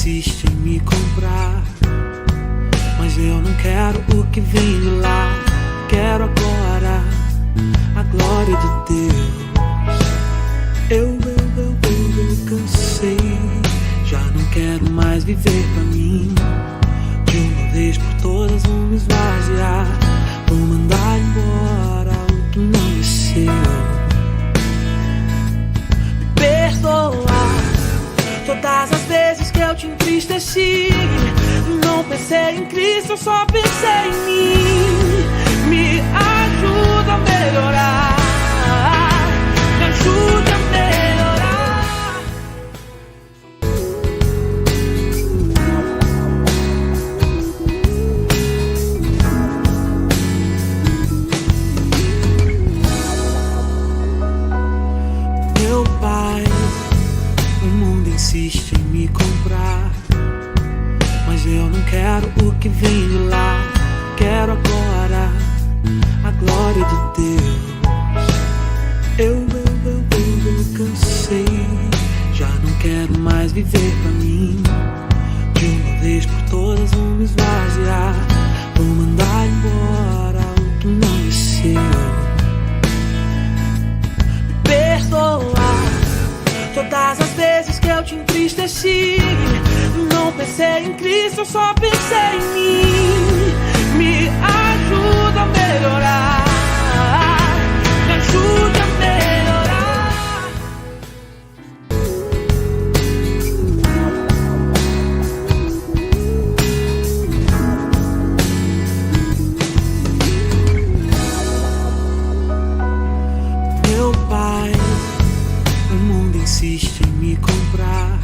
insiste em me comprar, mas eu não quero o que vem de lá. Quero agora a glória de Deus. Eu cansei, já não quero mais viver pra mim. De uma vez por todas vou me esvaziar, vou mandar embora o que não é seu. Me perdoar todas as vezes que eu te entristeci. Não pensei em Cristo, eu só pensei em mim. Me ajuda a melhorar, me ajuda a melhorar. Meu pai, o mundo insiste em me comprar, mas eu não quero o que vem de lá. Quero agora a glória de Deus. Eu cansei, já não quero mais viver pra mim. De uma vez por todas vou me esvaziar, vou mandar embora o que não é seu. Me perdoar todas as vezes que eu te entristeci. Não pensei em Cristo, eu só pensei em mim. Me ajuda a melhorar, me ajuda a melhorar. Meu pai, o mundo insiste em me comprar,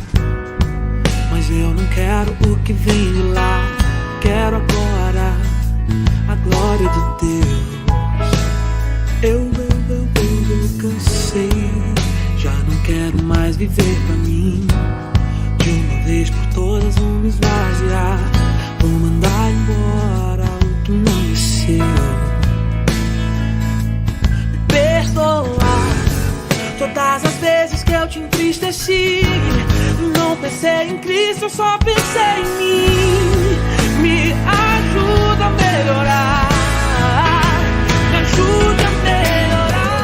mas eu não quero o que vem de lá. Quero agora a glória de Deus. Eu cansei, já não quero mais viver pra mim. De uma vez por todas vou me esvaziar, vou mandar embora o que não é seu. Me perdoar todas as vezes que eu te entristeci. Não pensei em Cristo, eu só pensei em mim. Me ajuda a melhorar, me ajuda a melhorar.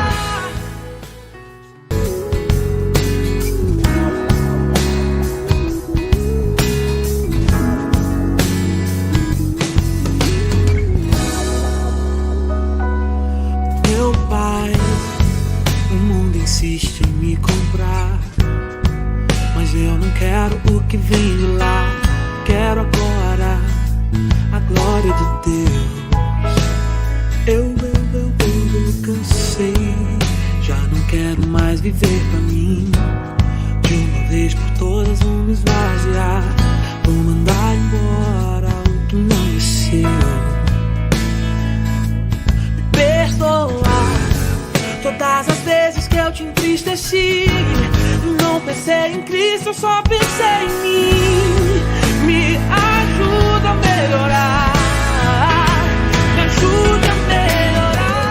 Meu pai, o mundo insiste em me comprar, mas eu não quero o que vem de lá. Quero agora a glória de Deus. Eu cansei, já não quero mais viver pra mim. De uma vez por todas vou me esvaziar, vou mandar embora o que não é seu. Me perdoar todas as vezes que eu te entristeci. Não pensei em Cristo, eu só pensei em mim. Me ajuda a melhorar, me ajuda a melhorar.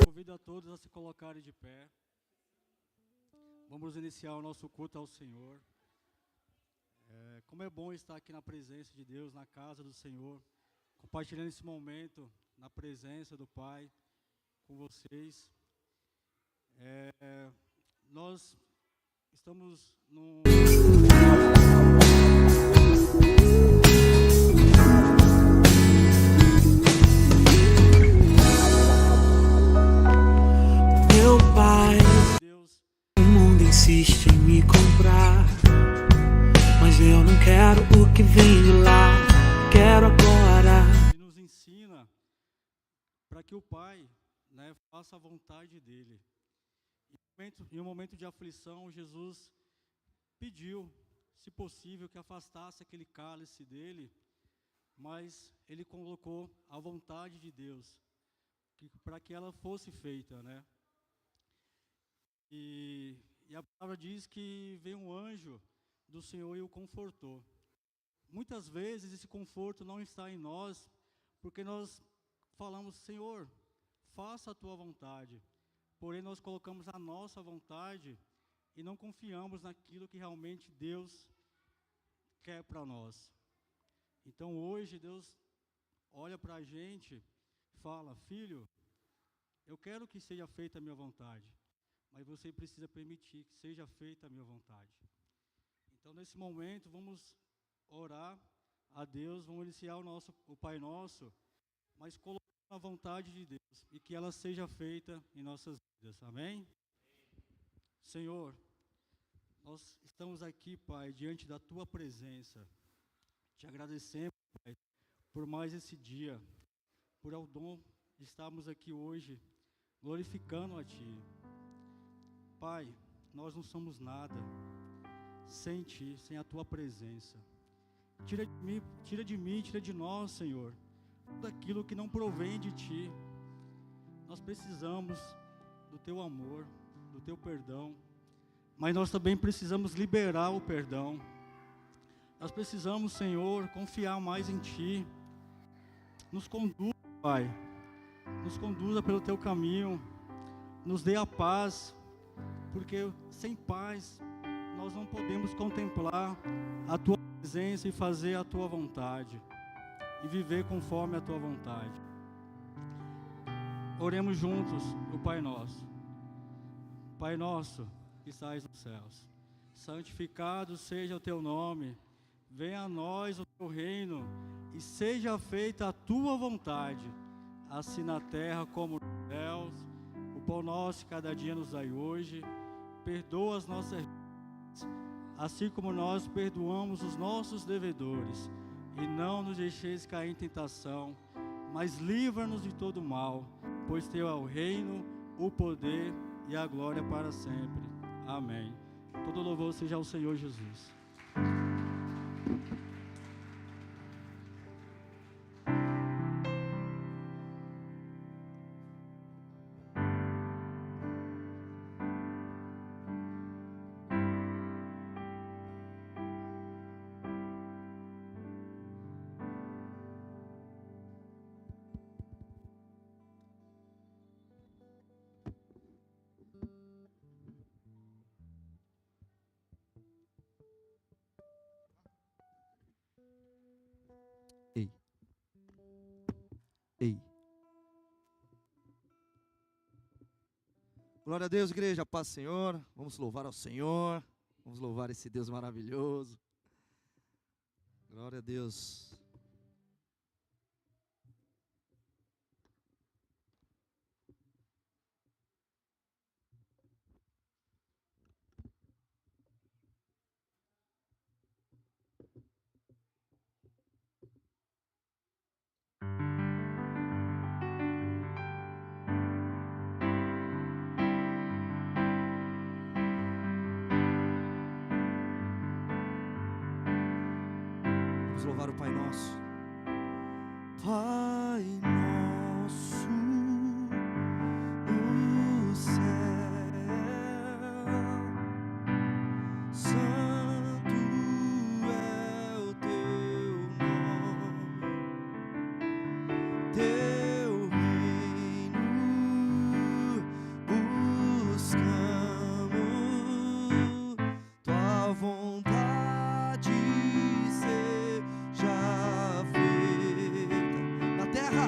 Convido a todos a se colocarem de pé. Vamos iniciar o nosso culto ao Senhor. Como é bom estar aqui na presença de Deus, na casa do Senhor, compartilhando esse momento na presença do Pai com vocês. Nós estamos num... Meu pai, Deus, o mundo insiste em me comprar, mas eu não quero o que vem de lá. Quero agora. Ele nos ensina para que o Pai, né, faça a vontade dEle. Em um momento de aflição, Jesus pediu, se possível, que afastasse aquele cálice dele, mas ele colocou a vontade de Deus, para que ela fosse feita, né? E a palavra diz que veio um anjo do Senhor e o confortou. Muitas vezes esse conforto não está em nós, porque nós falamos, Senhor, faça a tua vontade. Porém, nós colocamos a nossa vontade e não confiamos naquilo que realmente Deus quer para nós. Então hoje Deus olha para a gente e fala: filho, eu quero que seja feita a minha vontade, mas você precisa permitir que seja feita a minha vontade. Então nesse momento vamos orar a Deus, vamos iniciar o Pai Nosso, mas colocando a vontade de Deus e que ela seja feita em nossas vidas. Amém? Senhor, nós estamos aqui, Pai, diante da Tua presença. Te agradecemos, Pai, por mais esse dia, por o dom de estarmos aqui hoje, glorificando a Ti. Pai, nós não somos nada sem Ti, sem a Tua presença. Tira de mim, tira de nós, Senhor, tudo aquilo que não provém de Ti. Nós precisamos do Teu amor, do Teu perdão, mas nós também precisamos liberar o perdão. Nós precisamos, Senhor, confiar mais em Ti. Nos conduza, Pai, nos conduza pelo Teu caminho, nos dê a paz, porque sem paz nós não podemos contemplar a Tua presença e fazer a Tua vontade, e viver conforme a Tua vontade. Oremos juntos o Pai Nosso. Pai nosso que estais nos céus, santificado seja o Teu nome, venha a nós o Teu reino, e seja feita a Tua vontade, assim na terra como nos céus. O pão nosso cada dia nos dai hoje, perdoa as nossas dívidas, assim como nós perdoamos os nossos devedores, e não nos deixeis cair em tentação, mas livra-nos de todo mal, pois Teu é o reino, o poder e a glória para sempre. Amém. Todo louvor seja ao Senhor Jesus. Ei. Glória a Deus, igreja, paz, Senhor. Vamos louvar ao Senhor. Vamos louvar esse Deus maravilhoso. Glória a Deus. Vamos louvar o Pai Nosso. Pai nosso no céu, santo é o Teu nome, Teu reino buscamos, Tua vontade seja feita na terra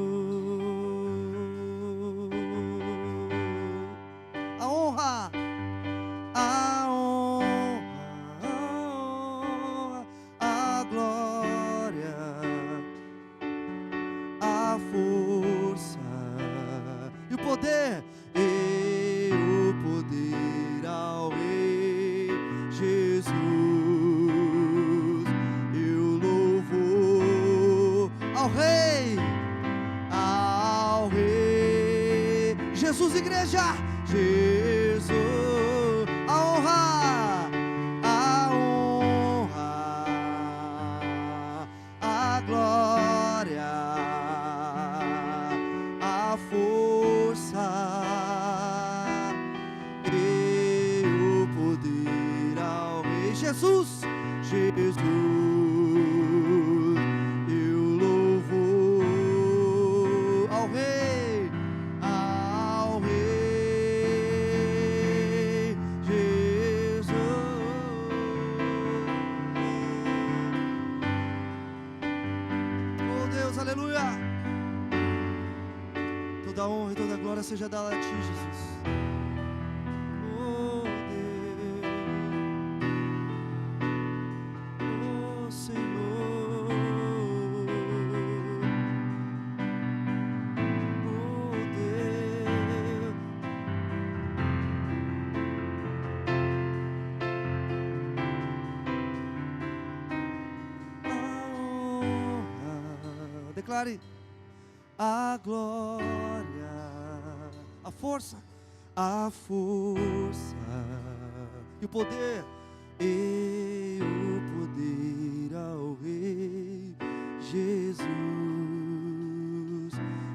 força e o poder ao Rei Jesus. Eu louvo ao Rei, Jesus, igreja, Jesus, a honra, a glória, a força e o poder ao Rei Jesus, Jesus. Eu louvo ao Rei, Jesus. Oh Deus, aleluia. Toda honra e toda glória seja dada a Ti, Jesus. Oh Deus, oh Senhor, oh Deus. A honra, declare a glória, a força e o poder ao Rei Jesus.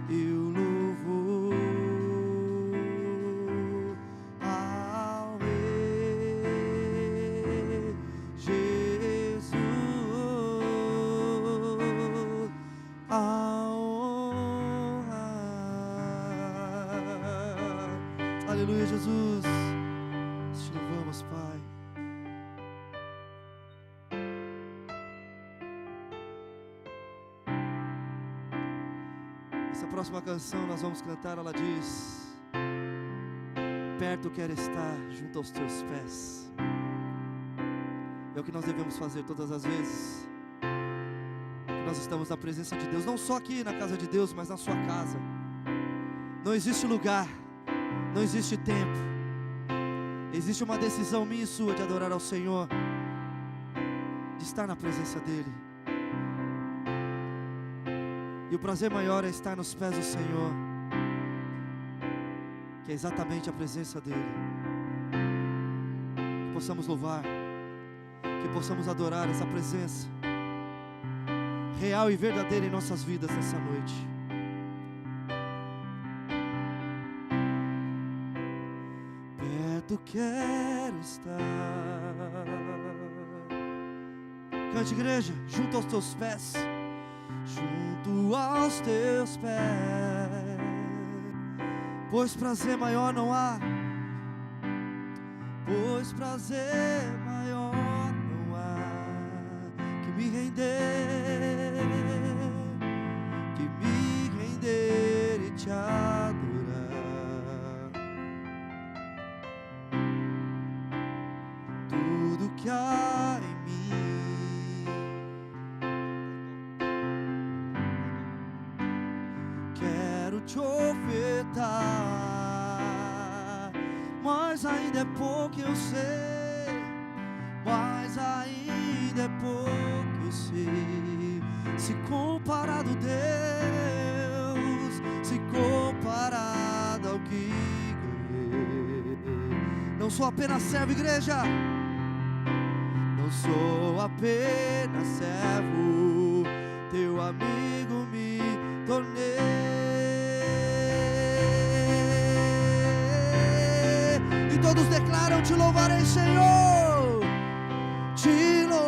Eu louvo ao Rei Jesus, a honra. Aleluia, Jesus. Te louvamos, Pai. Essa próxima canção nós vamos cantar, ela diz: perto quero estar, junto aos teus pés. É o que nós devemos fazer todas as vezes que nós estamos na presença de Deus, não só aqui na casa de Deus, mas na sua casa. Não existe lugar, não existe tempo, existe uma decisão minha e sua de adorar ao Senhor, de estar na presença dEle. E o prazer maior é estar nos pés do Senhor, que é exatamente a presença dEle. Que possamos louvar, que possamos adorar essa presença real e verdadeira em nossas vidas nessa noite. Perto quero estar. Cante, igreja, junto aos teus pés, junto aos teus pés, pois prazer maior não há, pois prazer maior não há que me render e te adorar. Tudo que há em mim quero te ofertar, mas ainda é pouco eu sei, mas ainda é pouco eu sei, se comparado, Deus, se comparado ao que ganhei. Não sou apenas servo, igreja, não sou apenas servo, teu amigo me tornei. E todos declaram: te louvarei, Senhor, te louvarei.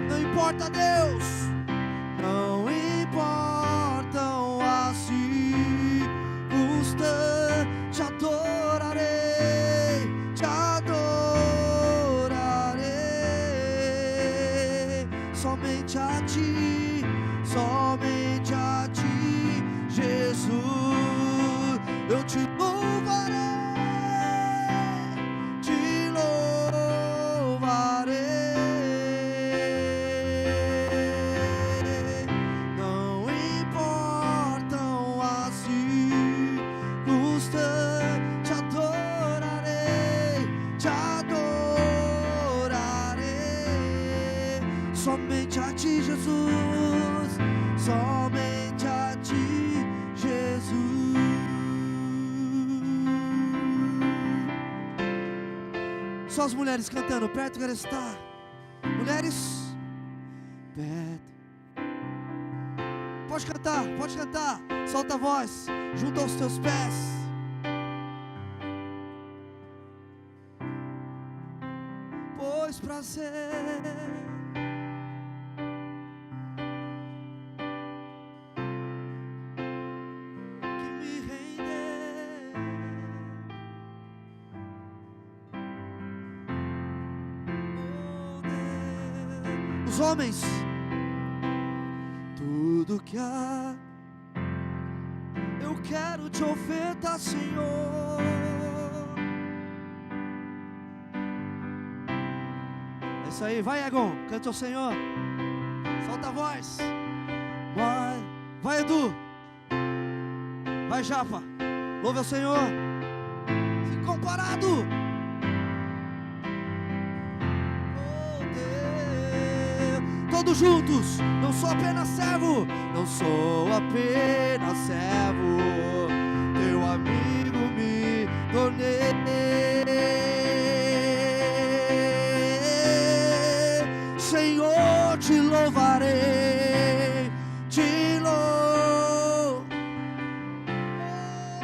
Não importa, Deus, não importam as circunstâncias, te adorarei, somente a ti, somente a ti, Jesus, eu te louvarei, te louvarei. Somente a ti, Jesus. Somente a ti, Jesus. Só as mulheres cantando, perto quero estar. Mulheres, perto. Pode cantar, pode cantar. Solta a voz, junto aos teus pés. Pois prazer que me render. Oh Deus. Os homens, tudo que há, eu quero te ofertar, Senhor. É isso aí, vai Egon, canta ao Senhor. Solta a voz. Vai Edu. Vai Japa. Louve ao Senhor. Incomparado. Oh Deus. Todos juntos. Não sou apenas servo. Não sou apenas servo. Teu amigo me tornei. Senhor, te louvarei, te louvo.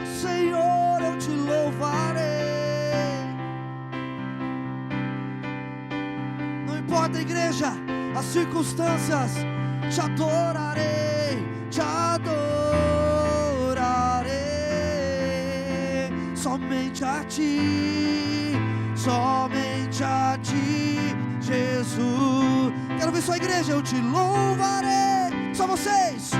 Senhor, eu te louvarei. Não importa, igreja, as circunstâncias, te adorarei, te adorarei. Somente a ti, somente a ti, Jesus. Quero ver sua igreja, eu te louvarei. Só vocês.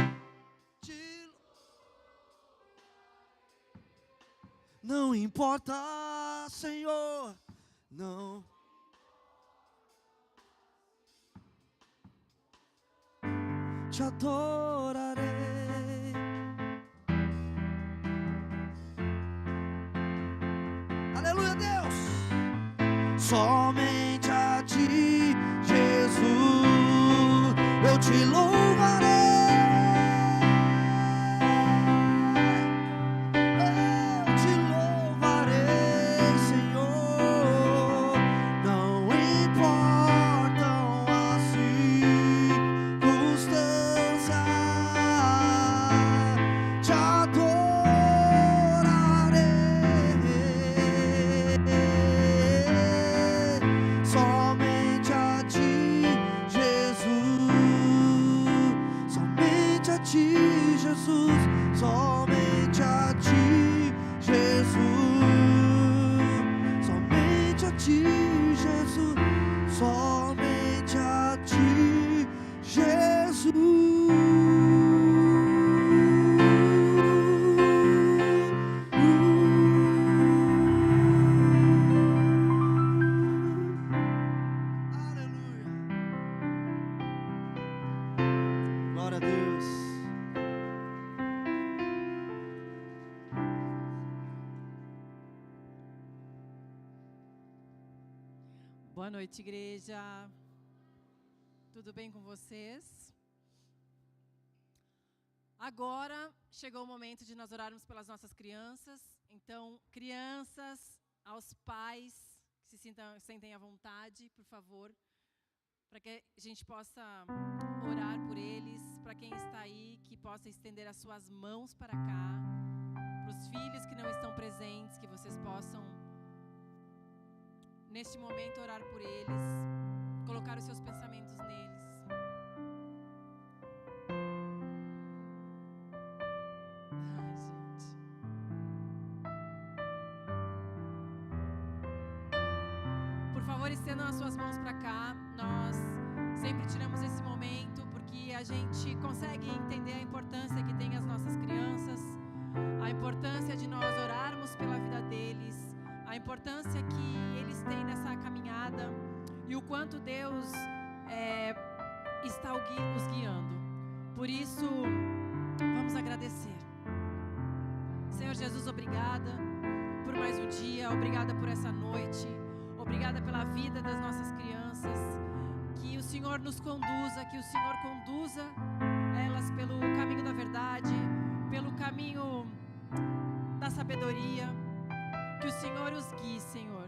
Não importa, Senhor, não. Te adorarei. Aleluia, Deus. Somente a ti, Jesus, eu te louvarei. Eu te louvarei, Senhor. Não importam as circunstâncias, te adorarei. Somente a ti, Jesus. Somente a ti, Jesus. Somente a ti, Jesus. Somente a ti, Jesus. Somente a ti, Aleluia. Glória a Deus. Boa noite, igreja. Tudo bem com vocês? Agora chegou o momento de nós orarmos pelas nossas crianças. Então, crianças, aos pais que sentem à vontade, por favor, para que a gente possa orar por eles, para quem está aí, que possa estender as suas mãos para cá, para os filhos que não estão presentes, que vocês possam, neste momento, orar por eles, colocar os seus pensamentos neles. Ai, gente. Por favor, estendam as suas mãos para cá. Nós sempre tiramos esse momento porque a gente consegue entender a importância que tem as nossas crianças, a importância de nós orarmos pela vida deles, a importância que eles têm nessa caminhada e o quanto Deus está os guiando. Por isso, vamos agradecer. Senhor Jesus, obrigada por mais um dia, obrigada por essa noite, obrigada pela vida das nossas crianças, Que o Senhor nos conduza, que o Senhor conduza elas pelo caminho da verdade, pelo caminho da sabedoria. Que o Senhor os guie, Senhor.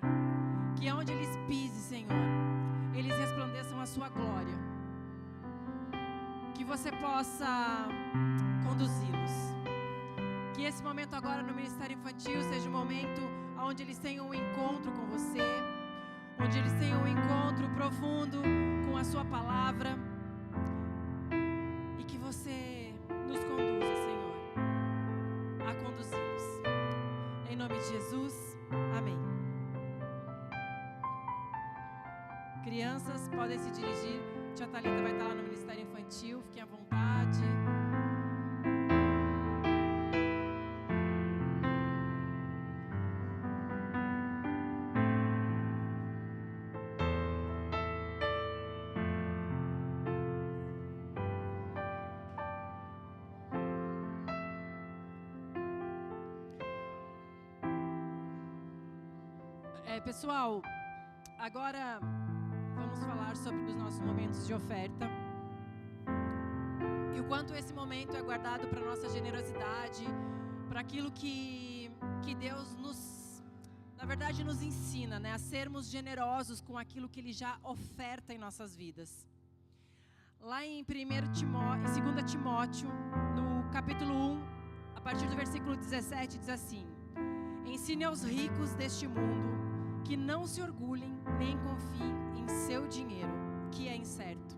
Que onde eles pisem, Senhor, eles resplandeçam a sua glória. Que você possa conduzi-los. Que esse momento agora no Ministério Infantil seja um momento onde eles tenham um encontro com você, onde eles tenham um encontro profundo com a sua palavra, e que você nos conduza, Senhor, a conduzi-los. Em nome de Jesus, amém. Crianças podem se dirigir. Tia Thalita vai estar lá no Ministério Infantil, fiquem à vontade. Pessoal, agora vamos falar sobre os nossos momentos de oferta e o quanto esse momento é guardado para nossa generosidade, para aquilo que Deus na verdade nos ensina, né, a sermos generosos com aquilo que Ele já oferta em nossas vidas. Lá em 2 Timóteo, no capítulo 1, a partir do versículo 17, diz assim: ensine aos ricos deste mundo que não se orgulhem nem confiem em seu dinheiro, que é incerto.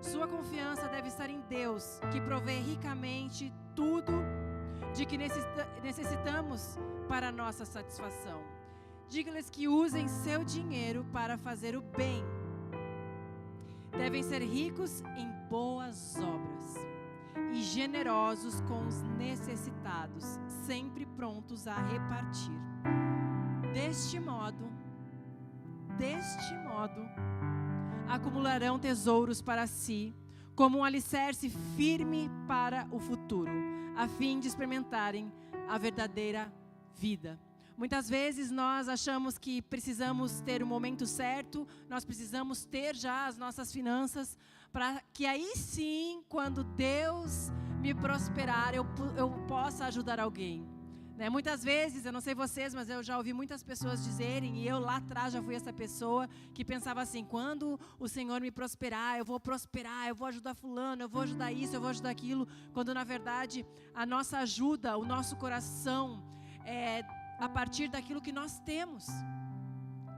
Sua confiança deve estar em Deus, que provê ricamente tudo de que necessitamos para a nossa satisfação. Diga-lhes que usem seu dinheiro para fazer o bem. Devem ser ricos em boas obras e generosos com os necessitados, sempre prontos a repartir. Deste modo, acumularão tesouros para si, como um alicerce firme para o futuro, a fim de experimentarem a verdadeira vida. Muitas vezes nós achamos que precisamos ter o momento certo, nós precisamos ter já as nossas finanças, para que aí sim, quando Deus me prosperar, eu possa ajudar alguém. Né? Muitas vezes, eu não sei vocês, mas eu já ouvi muitas pessoas dizerem, e eu lá atrás já fui essa pessoa que pensava assim: quando o Senhor me prosperar, eu vou ajudar fulano, eu vou ajudar isso, eu vou ajudar aquilo, quando na verdade a nossa ajuda, o nosso coração é a partir daquilo que nós temos,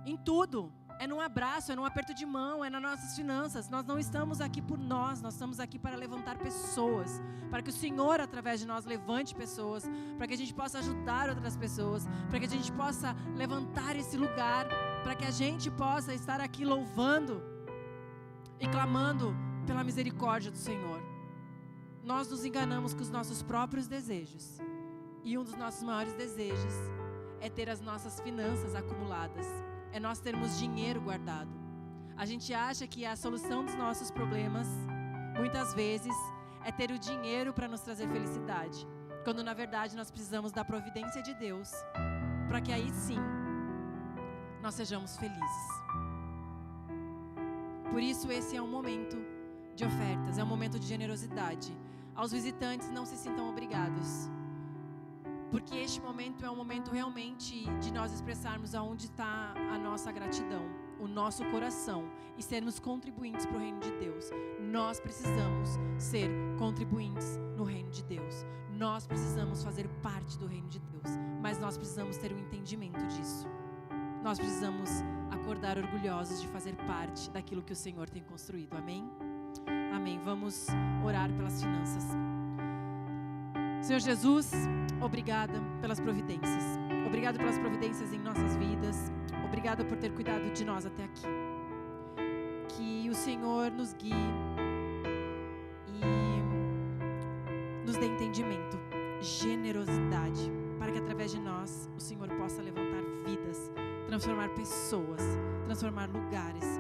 em tudo. É num abraço, é num aperto de mão, é nas nossas finanças. Nós não estamos aqui por nós estamos aqui para levantar pessoas, para que o Senhor, através de nós, levante pessoas, para que a gente possa ajudar outras pessoas, para que a gente possa levantar esse lugar, para que a gente possa estar aqui louvando e clamando pela misericórdia do Senhor. Nós nos enganamos com os nossos próprios desejos, e um dos nossos maiores desejos é ter as nossas finanças acumuladas, é nós termos dinheiro guardado. A gente acha que a solução dos nossos problemas, muitas vezes, é ter o dinheiro para nos trazer felicidade, quando na verdade nós precisamos da providência de Deus, para que aí sim, nós sejamos felizes. Por isso esse é um momento de ofertas, é um momento de generosidade. Aos visitantes, não se sintam obrigados, porque este momento é um momento realmente de nós expressarmos aonde está a nossa gratidão, o nosso coração, e sermos contribuintes para o reino de Deus. Nós precisamos ser contribuintes no reino de Deus. Nós precisamos fazer parte do reino de Deus, mas nós precisamos ter um entendimento disso. Nós precisamos acordar orgulhosos de fazer parte daquilo que o Senhor tem construído. Amém? Amém. Vamos orar pelas finanças. Senhor Jesus, obrigada pelas providências. Obrigado pelas providências em nossas vidas. Obrigada por ter cuidado de nós até aqui. Que o Senhor nos guie e nos dê entendimento, generosidade, para que através de nós o Senhor possa levantar vidas, transformar pessoas, transformar lugares,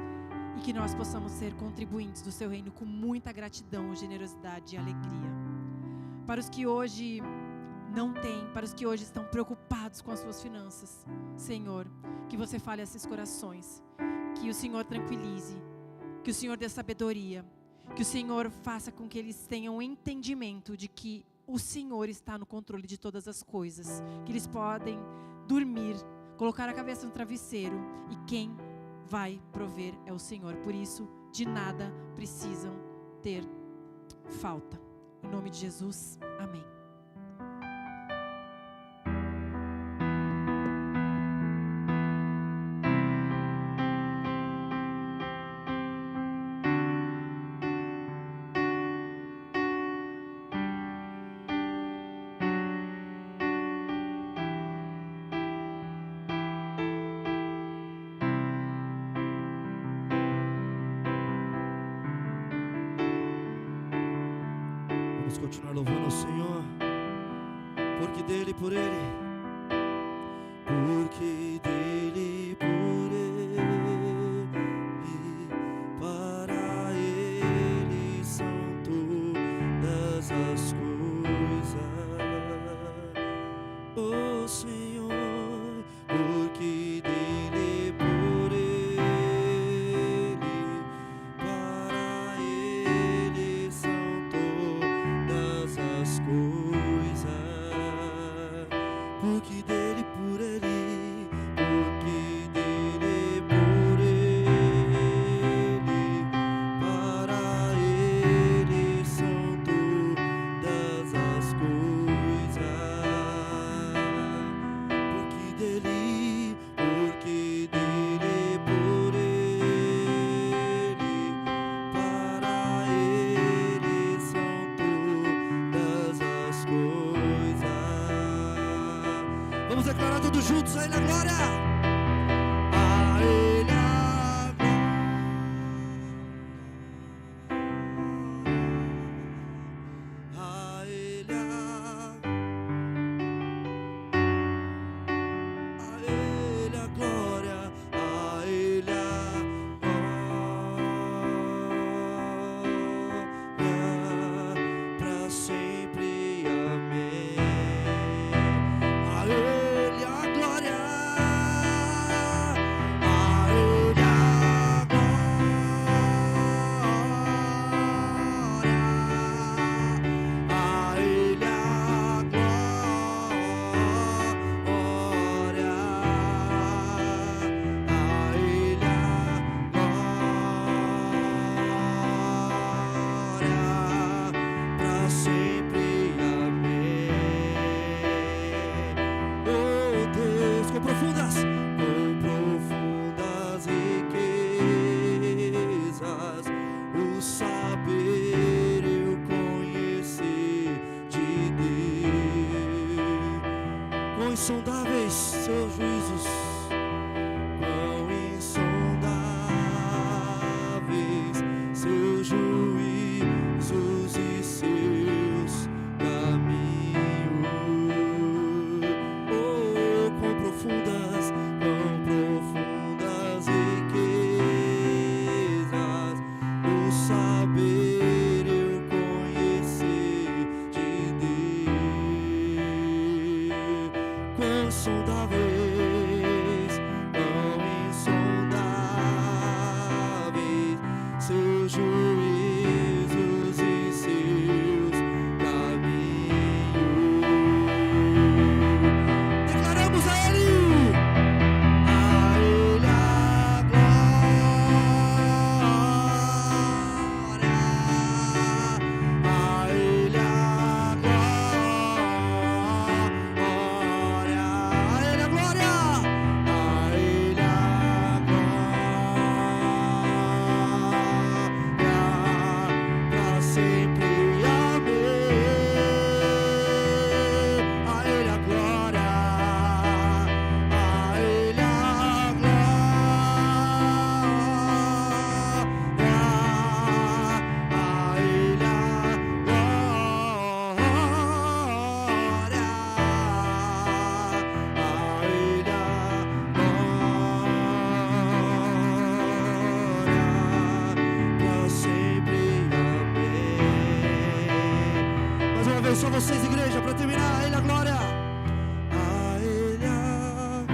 e que nós possamos ser contribuintes do seu reino com muita gratidão, generosidade e alegria. Para os que hoje não têm, para os que hoje estão preocupados com as suas finanças, Senhor, que você fale a esses corações, que o Senhor tranquilize Que o Senhor dê sabedoria. Que o Senhor faça com que eles tenham um entendimento de que o Senhor está no controle de todas as coisas. Que eles podem dormir, colocar a cabeça no travesseiro e quem vai prover é o Senhor. Por isso, de nada precisam ter falta. Em nome de Jesus, amém. Vamos continuar louvando ao Senhor, porque dele, por ele, porque dele, por ele, para ele são todas as coisas, oh Senhor, porque dele, por ele, para ele são todas as coisas, porque dele, por ele, porque dele, por ele, para ele são todas as coisas, porque dele, por ele, para ele são todas as coisas. Vamos declarar todos juntos a ele a glória. A ele a glória. A ele a glória. A ele a glória. Pra sempre, amém. A ele a glória. A ele a glória. A ele a glória. A ele a glória. Pra sempre, amém. Oh Deus, com profundas riquezas, o saber eu conhecer de Deus. Quão insondáveis seus juízos, quão insondáveis seus juízos e seus caminhos. Oh, quão profundas riquezas, o saber eu conhecer de Deus. Quão insondáveis, seus juízos e seus caminhos. Declaramos a ele a glória, a ele a glória, a ele a glória, a ele a glória, pra sempre, amém. A ele a glória, a ele a glória, a ele a glória, a ele a glória, pra sempre, amém. Mais uma vez, só vocês, igreja, para terminar. A ele a glória. A ele a...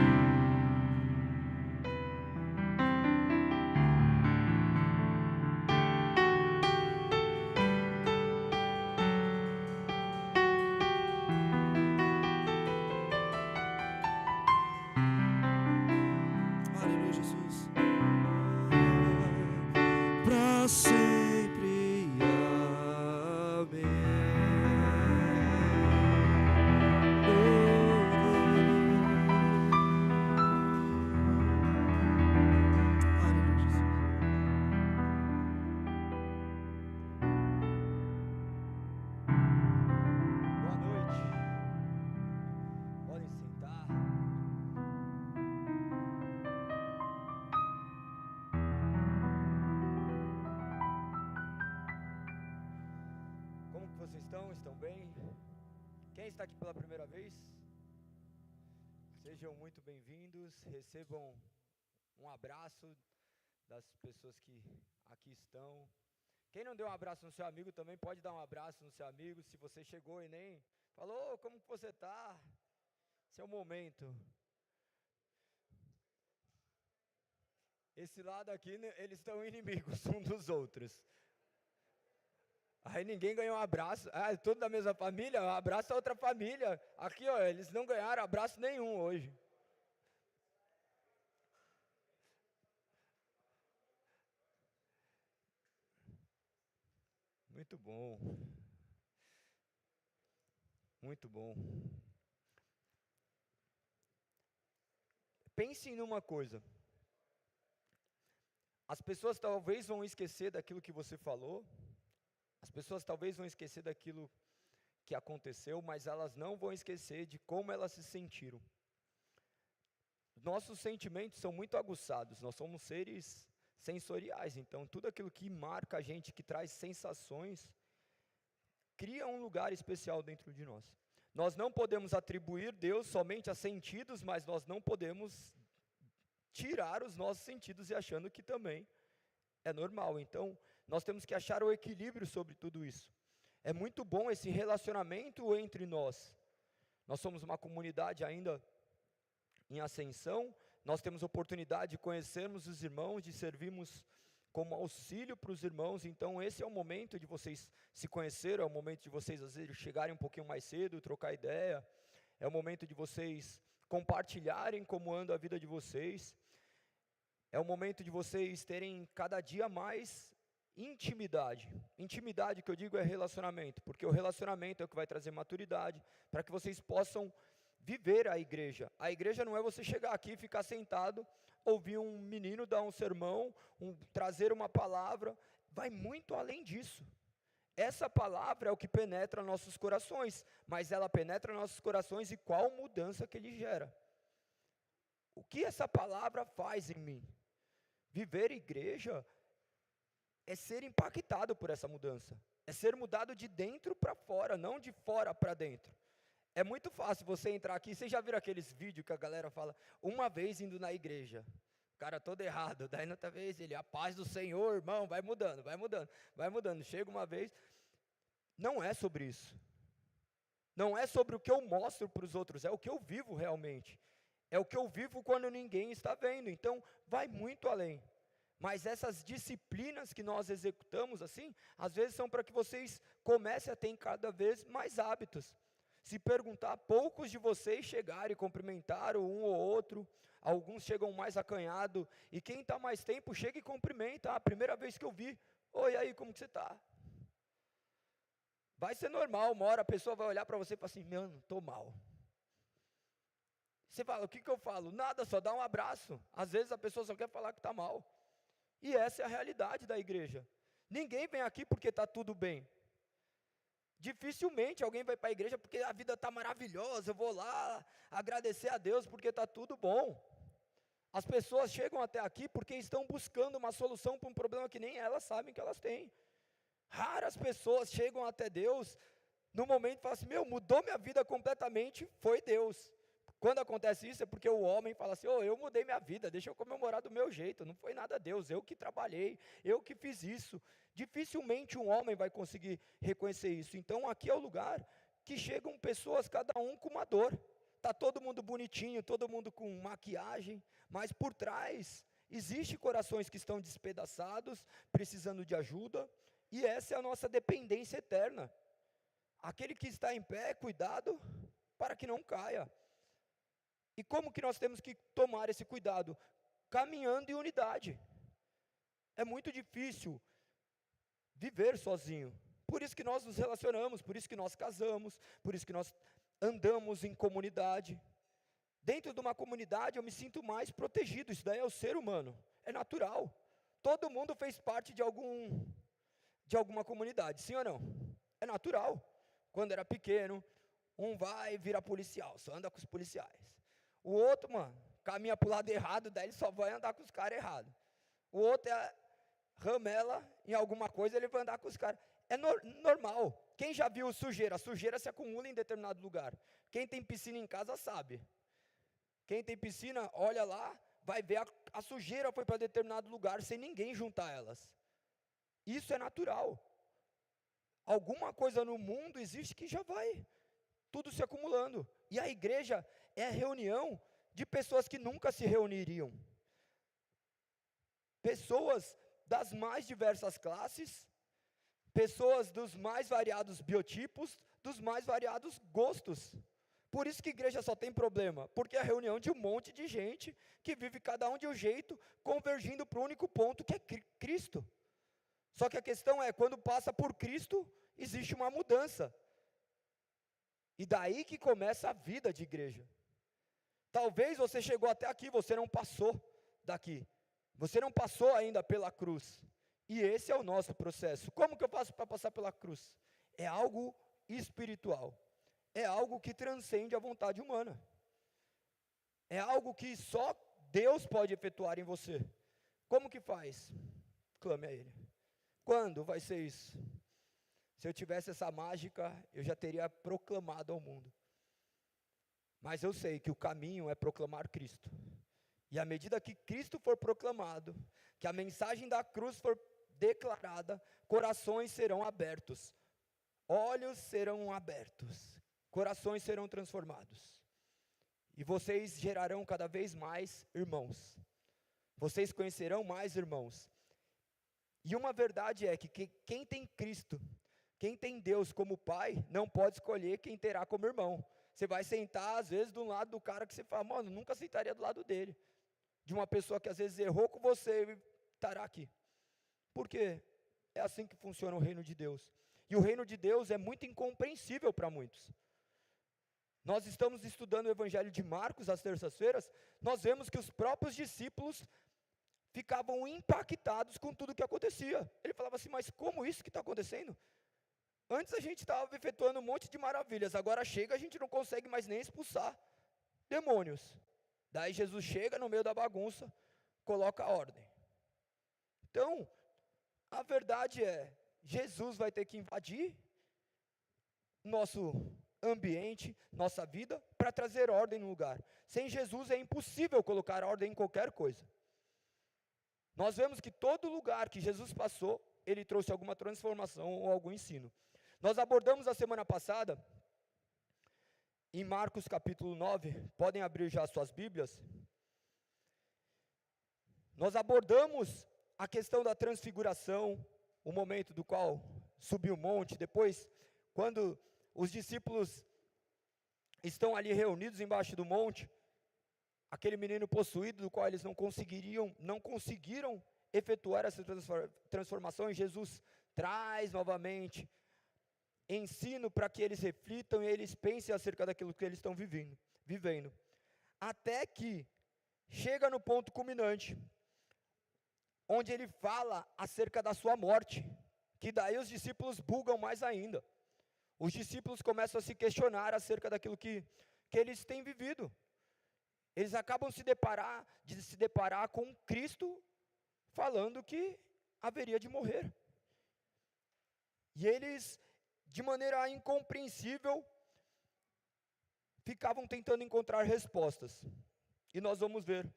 vocês estão? Estão bem? Quem está aqui pela primeira vez? Sejam muito bem-vindos, recebam um abraço das pessoas que aqui estão. Quem não deu um abraço no seu amigo também pode dar um abraço no seu amigo. Se você chegou e nem falou, como que você está? Esse é o momento. Esse lado aqui, eles estão inimigos um dos outros. Aí ninguém ganhou um abraço. Ah, tudo da mesma família? Um abraço a outra família. Aqui, ó, eles não ganharam abraço nenhum hoje. Muito bom. Muito bom. Pensem numa coisa. As pessoas talvez vão esquecer daquilo que você falou. As pessoas talvez vão esquecer daquilo que aconteceu, mas elas não vão esquecer de como elas se sentiram. Nossos sentimentos são muito aguçados, nós somos seres sensoriais, então tudo aquilo que marca a gente, que traz sensações, cria um lugar especial dentro de nós. Nós não podemos atribuir Deus somente a sentidos, mas nós não podemos tirar os nossos sentidos e achando que também é normal. Então, nós temos que achar o equilíbrio sobre tudo isso. É muito bom esse relacionamento entre nós. Nós somos uma comunidade ainda em ascensão, nós temos oportunidade de conhecermos os irmãos, de servirmos como auxílio para os irmãos. Então esse é o momento de vocês se conhecerem, é o momento de vocês às vezes chegarem um pouquinho mais cedo, trocar ideia, é o momento de vocês compartilharem como anda a vida de vocês, é o momento de vocês terem cada dia mais intimidade. Intimidade que eu digo é relacionamento, porque o relacionamento é o que vai trazer maturidade, para que vocês possam viver a igreja. A igreja não é você chegar aqui e ficar sentado, ouvir um menino dar um sermão, trazer uma palavra, vai muito além disso. Essa palavra é o que penetra nossos corações, mas ela penetra nossos corações e qual mudança que ele gera. O que essa palavra faz em mim? Viver igreja é ser impactado por essa mudança, é ser mudado de dentro para fora, não de fora para dentro. É muito fácil você entrar aqui, vocês já viram aqueles vídeos que a galera fala, uma vez indo na igreja, o cara todo errado, daí outra vez ele, a paz do Senhor, irmão, vai mudando, chega uma vez, não é sobre isso, não é sobre o que eu mostro para os outros, é o que eu vivo realmente, é o que eu vivo quando ninguém está vendo, então vai muito além. Mas essas disciplinas que nós executamos assim, às vezes são para que vocês comecem a ter cada vez mais hábitos. Se perguntar, poucos de vocês chegaram e cumprimentaram um ou outro, alguns chegam mais acanhado, e quem está mais tempo chega e cumprimenta, a primeira vez que eu vi, oi aí, como que você está? Vai ser normal, uma hora a pessoa vai olhar para você e falar assim, mano, estou mal. Você fala, o que eu falo? Nada, só dá um abraço, às vezes a pessoa só quer falar que está mal, e essa é a realidade da igreja, ninguém vem aqui porque está tudo bem. Dificilmente alguém vai para a igreja porque a vida está maravilhosa, eu vou lá agradecer a Deus porque está tudo bom. As pessoas chegam até aqui porque estão buscando uma solução para um problema que nem elas sabem que elas têm. Raras pessoas chegam até Deus no momento e falam assim, mudou minha vida completamente, foi Deus. Quando acontece isso é porque o homem fala assim, eu mudei minha vida, deixa eu comemorar do meu jeito, não foi nada Deus, eu que trabalhei, eu que fiz isso. Dificilmente um homem vai conseguir reconhecer isso. Então aqui é o lugar que chegam pessoas, cada um com uma dor. Está todo mundo bonitinho, todo mundo com maquiagem, mas por trás existem corações que estão despedaçados, precisando de ajuda, e essa é a nossa dependência eterna. Aquele que está em pé, cuidado para que não caia. E como que nós temos que tomar esse cuidado? Caminhando em unidade. É muito difícil viver sozinho. Por isso que nós nos relacionamos, por isso que nós casamos, por isso que nós andamos em comunidade. Dentro de uma comunidade eu me sinto mais protegido, isso daí é o ser humano, é natural. Todo mundo fez parte de alguma comunidade, sim ou não? É natural. Quando era pequeno, um vai virar policial, só anda com os policiais. O outro, caminha para o lado errado, daí ele só vai andar com os caras errados. O outro ramela em alguma coisa, ele vai andar com os caras. É normal, Quem já viu sujeira? A sujeira se acumula em determinado lugar. Quem tem piscina em casa sabe. Quem tem piscina, olha lá, vai ver a sujeira foi para determinado lugar sem ninguém juntar elas. Isso é natural. Alguma coisa no mundo existe que já vai tudo se acumulando. E a igreja é a reunião de pessoas que nunca se reuniriam. Pessoas das mais diversas classes, pessoas dos mais variados biotipos, dos mais variados gostos. Por isso que igreja só tem problema, porque é a reunião de um monte de gente que vive cada um de um jeito, convergindo para o único ponto que é Cristo. Só que a questão é, quando passa por Cristo, existe uma mudança. E daí que começa a vida de igreja. Talvez você chegou até aqui, você não passou daqui. Você não passou ainda pela cruz. E esse é o nosso processo. Como que eu faço para passar pela cruz? É algo espiritual. É algo que transcende a vontade humana. É algo que só Deus pode efetuar em você. Como que faz? Clame a Ele. Quando vai ser isso? Se eu tivesse essa mágica, eu já teria proclamado ao mundo. Mas eu sei que o caminho é proclamar Cristo. E à medida que Cristo for proclamado, que a mensagem da cruz for declarada, corações serão abertos, olhos serão abertos, corações serão transformados. E vocês gerarão cada vez mais irmãos. Vocês conhecerão mais irmãos. E uma verdade é que quem tem Cristo, quem tem Deus como Pai, não pode escolher quem terá como irmão. Você vai sentar, às vezes, do lado do cara que você fala, mano, nunca sentaria do lado dele. De uma pessoa que às vezes errou com você e estará aqui. Por quê? É assim que funciona o reino de Deus. E o reino de Deus é muito incompreensível para muitos. Nós estamos estudando o Evangelho de Marcos às terças-feiras, nós vemos que os próprios discípulos ficavam impactados com tudo que acontecia. Ele falava assim, mas como isso que está acontecendo? Antes a gente estava efetuando um monte de maravilhas, agora chega, a gente não consegue mais nem expulsar demônios. Daí Jesus chega no meio da bagunça, coloca a ordem. Então, a verdade é, Jesus vai ter que invadir nosso ambiente, nossa vida, para trazer ordem no lugar. Sem Jesus é impossível colocar ordem em qualquer coisa. Nós vemos que todo lugar que Jesus passou, ele trouxe alguma transformação ou algum ensino. Nós abordamos a semana passada, em Marcos capítulo 9, podem abrir já suas Bíblias. Nós abordamos a questão da transfiguração, o momento do qual subiu o monte, depois, quando os discípulos estão ali reunidos embaixo do monte, aquele menino possuído, do qual eles não conseguiram efetuar essa transformação, e Jesus traz novamente ensino para que eles reflitam e eles pensem acerca daquilo que eles estão vivendo. Até que chega no ponto culminante, onde ele fala acerca da sua morte, que daí os discípulos bugam mais ainda. Os discípulos começam a se questionar acerca daquilo que eles têm vivido. Eles acabam de se deparar com Cristo falando que haveria de morrer. E eles, de maneira incompreensível, ficavam tentando encontrar respostas. E nós vamos ver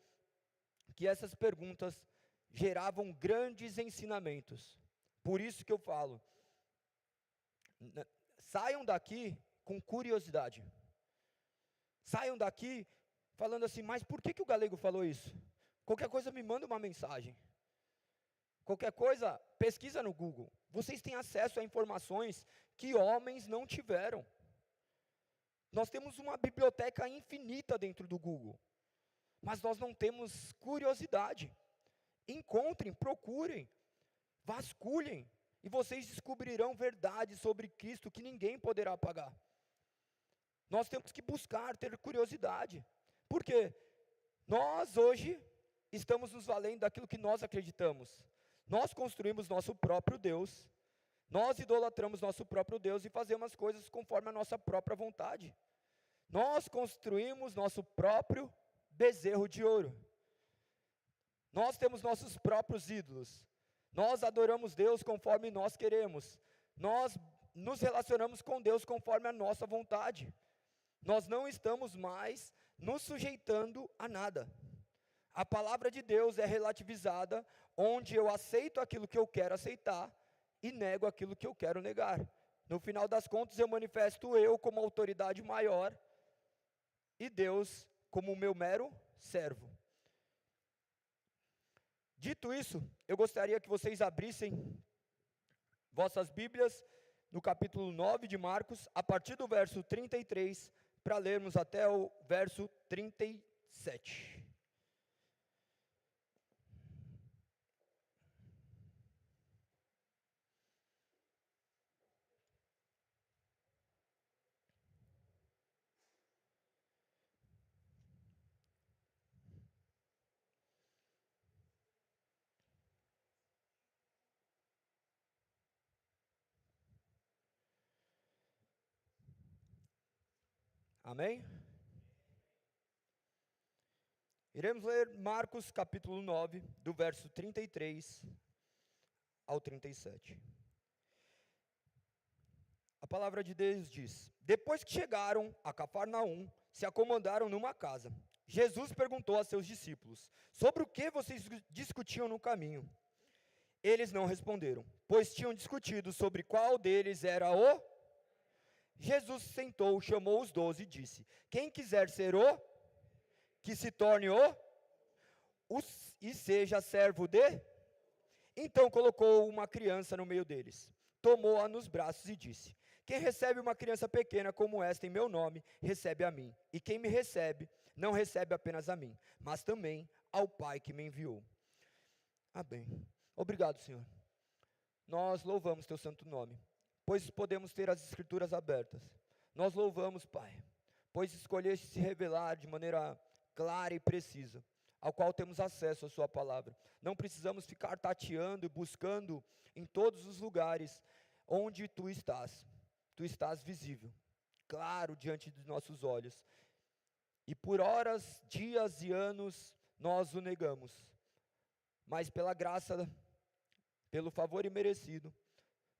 que essas perguntas geravam grandes ensinamentos. Por isso que eu falo, saiam daqui com curiosidade. Saiam daqui falando assim, mas por que o Galego falou isso? Qualquer coisa me manda uma mensagem. Qualquer coisa, pesquisa no Google. Vocês têm acesso a informações que homens não tiveram. Nós temos uma biblioteca infinita dentro do Google, mas nós não temos curiosidade. Encontrem, procurem, vasculhem, e vocês descobrirão verdades sobre Cristo que ninguém poderá apagar. Nós temos que buscar, ter curiosidade, porque nós hoje estamos nos valendo daquilo que nós acreditamos. Nós construímos nosso próprio Deus, nós idolatramos nosso próprio Deus e fazemos as coisas conforme a nossa própria vontade. Nós construímos nosso próprio bezerro de ouro. Nós temos nossos próprios ídolos. Nós adoramos Deus conforme nós queremos. Nós nos relacionamos com Deus conforme a nossa vontade. Nós não estamos mais nos sujeitando a nada. A palavra de Deus é relativizada, onde eu aceito aquilo que eu quero aceitar e nego aquilo que eu quero negar. No final das contas, eu manifesto eu como autoridade maior e Deus como o meu mero servo. Dito isso, eu gostaria que vocês abrissem vossas Bíblias no capítulo 9 de Marcos, a partir do verso 33, para lermos até o verso 37. Amém? Iremos ler Marcos capítulo 9, do verso 33 ao 37. A palavra de Deus diz: depois que chegaram a Cafarnaum, se acomodaram numa casa. Jesus perguntou a seus discípulos: sobre o que vocês discutiam no caminho? Eles não responderam, pois tinham discutido sobre qual deles era o... Jesus se sentou, chamou os 12 e disse: quem quiser ser o, que se torne o e seja servo de... Então colocou uma criança no meio deles, tomou-a nos braços e disse: quem recebe uma criança pequena como esta em meu nome, recebe a mim. E quem me recebe, não recebe apenas a mim, mas também ao Pai que me enviou. Amém. Obrigado, Senhor. Nós louvamos teu santo nome, pois podemos ter as Escrituras abertas. Nós louvamos, Pai, pois escolheste se revelar de maneira clara e precisa, ao qual temos acesso à sua palavra. Não precisamos ficar tateando e buscando em todos os lugares onde tu estás. Tu estás visível, claro, diante de nossos olhos. E por horas, dias e anos, nós o negamos. Mas pela graça, pelo favor imerecido,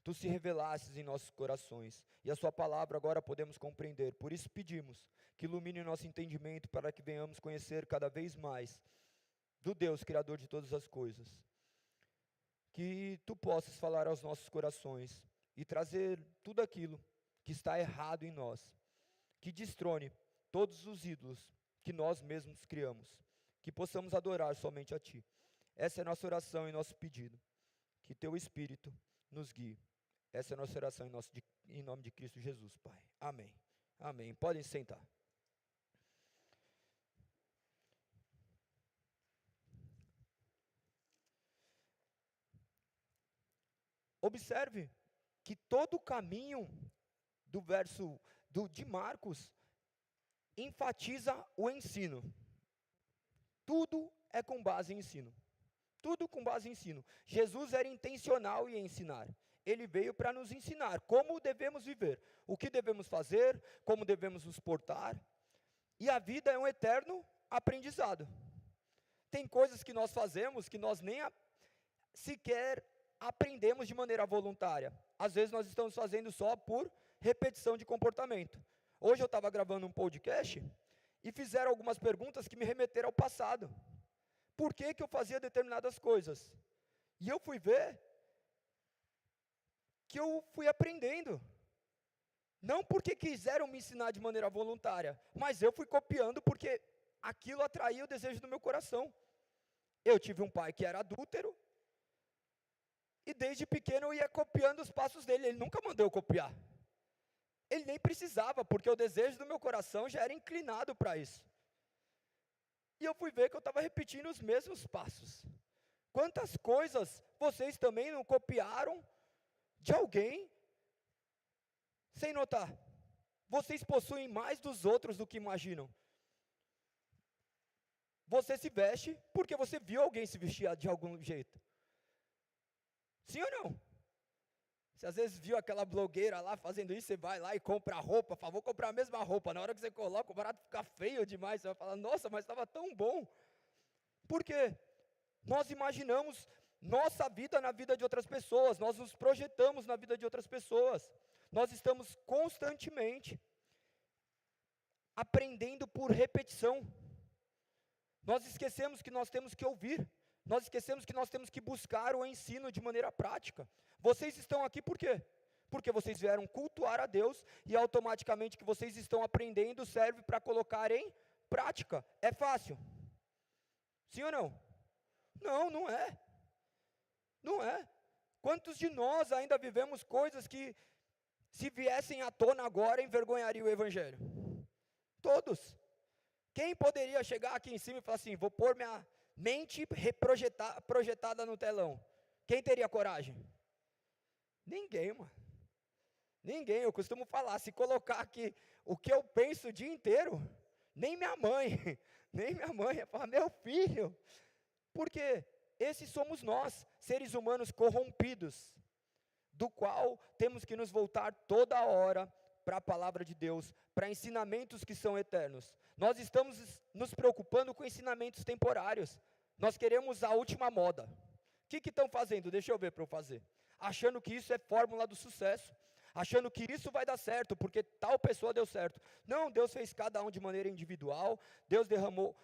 tu se revelastes em nossos corações, e a sua palavra agora podemos compreender. Por isso pedimos que ilumine o nosso entendimento, para que venhamos conhecer cada vez mais do Deus Criador de todas as coisas. Que tu possas falar aos nossos corações, e trazer tudo aquilo que está errado em nós, que destrone todos os ídolos que nós mesmos criamos, que possamos adorar somente a ti. Essa é a nossa oração e nosso pedido, que teu Espírito nos guie. Essa é a nossa oração em nome de Cristo Jesus, Pai. Amém. Amém. Podem sentar. Observe que todo o caminho do verso de Marcos enfatiza o ensino. Tudo é com base em ensino. Tudo com base em ensino. Jesus era intencional em ensinar. Ele veio para nos ensinar como devemos viver, o que devemos fazer, como devemos nos portar. E a vida é um eterno aprendizado. Tem coisas que nós fazemos que nós nem sequer aprendemos de maneira voluntária. Às vezes nós estamos fazendo só por repetição de comportamento. Hoje eu estava gravando um podcast e fizeram algumas perguntas que me remeteram ao passado. Por que eu fazia determinadas coisas? E eu fui ver que eu fui aprendendo. Não porque quiseram me ensinar de maneira voluntária, mas eu fui copiando porque aquilo atraía o desejo do meu coração. Eu tive um pai que era adúltero, e desde pequeno eu ia copiando os passos dele. Ele nunca mandou eu copiar. Ele nem precisava, porque o desejo do meu coração já era inclinado para isso. E eu fui ver que eu estava repetindo os mesmos passos. Quantas coisas vocês também não copiaram de alguém sem notar? Vocês possuem mais dos outros do que imaginam. Você se veste porque você viu alguém se vestir de algum jeito. Sim ou não? Você às vezes viu aquela blogueira lá fazendo isso, você vai lá e compra a roupa, vou comprar a mesma roupa. Na hora que você coloca, o barato fica feio demais. Você vai falar, nossa, mas estava tão bom. Por quê? Nós imaginamos nossa vida na vida de outras pessoas, nós nos projetamos na vida de outras pessoas. Nós estamos constantemente aprendendo por repetição. Nós esquecemos que nós temos que ouvir. Nós esquecemos que nós temos que buscar o ensino de maneira prática. Vocês estão aqui por quê? Porque vocês vieram cultuar a Deus e automaticamente que vocês estão aprendendo serve para colocar em prática. É fácil? Sim ou não? Não, não é. Não é. Quantos de nós ainda vivemos coisas que, se viessem à tona agora, envergonhariam o Evangelho? Todos. Quem poderia chegar aqui em cima e falar assim, vou pôr minha mente projetada no telão? Quem teria coragem? Ninguém, mano. Ninguém. Eu costumo falar, se colocar aqui o que eu penso o dia inteiro, nem minha mãe ia falar, meu filho. Porque esses somos nós, seres humanos corrompidos, do qual temos que nos voltar toda hora para a palavra de Deus, para ensinamentos que são eternos. Nós estamos nos preocupando com ensinamentos temporários. Nós queremos a última moda. O que estão fazendo? Deixa eu ver para eu fazer. Achando que isso é fórmula do sucesso. Achando que isso vai dar certo, porque tal pessoa deu certo. Não, Deus fez cada um de maneira individual. Deus derramou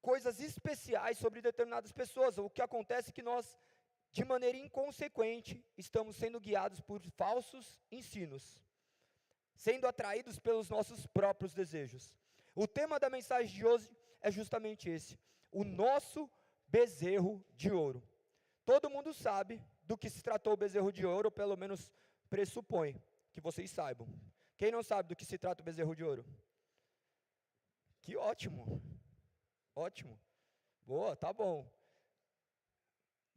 coisas especiais sobre determinadas pessoas. O que acontece é que nós, de maneira inconsequente, estamos sendo guiados por falsos ensinos, sendo atraídos pelos nossos próprios desejos. O tema da mensagem de hoje é justamente esse: o nosso bezerro de ouro. Todo mundo sabe do que se tratou o bezerro de ouro, ou pelo menos pressupõe que vocês saibam. Quem não sabe do que se trata o bezerro de ouro? Que ótimo, ótimo, boa, tá bom.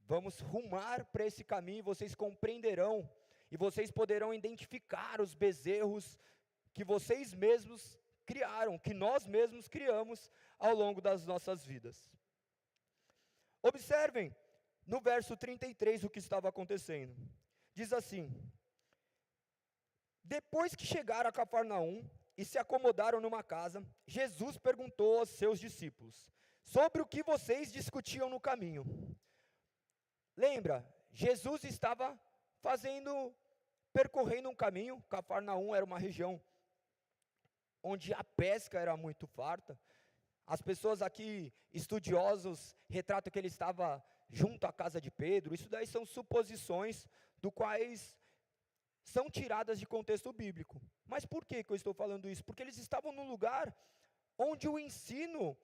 Vamos rumar para esse caminho, vocês compreenderão, e vocês poderão identificar os bezerros que vocês mesmos criaram, que nós mesmos criamos ao longo das nossas vidas. Observem no verso 33 o que estava acontecendo. Diz assim: depois que chegaram a Cafarnaum e se acomodaram numa casa, Jesus perguntou aos seus discípulos sobre o que vocês discutiam no caminho. Lembra, Jesus estava percorrendo um caminho. Cafarnaum era uma região onde a pesca era muito farta. As pessoas aqui, estudiosos, retratam que ele estava junto à casa de Pedro. Isso daí são suposições do quais são tiradas de contexto bíblico. Mas por que eu estou falando isso? Porque eles estavam num lugar onde o ensino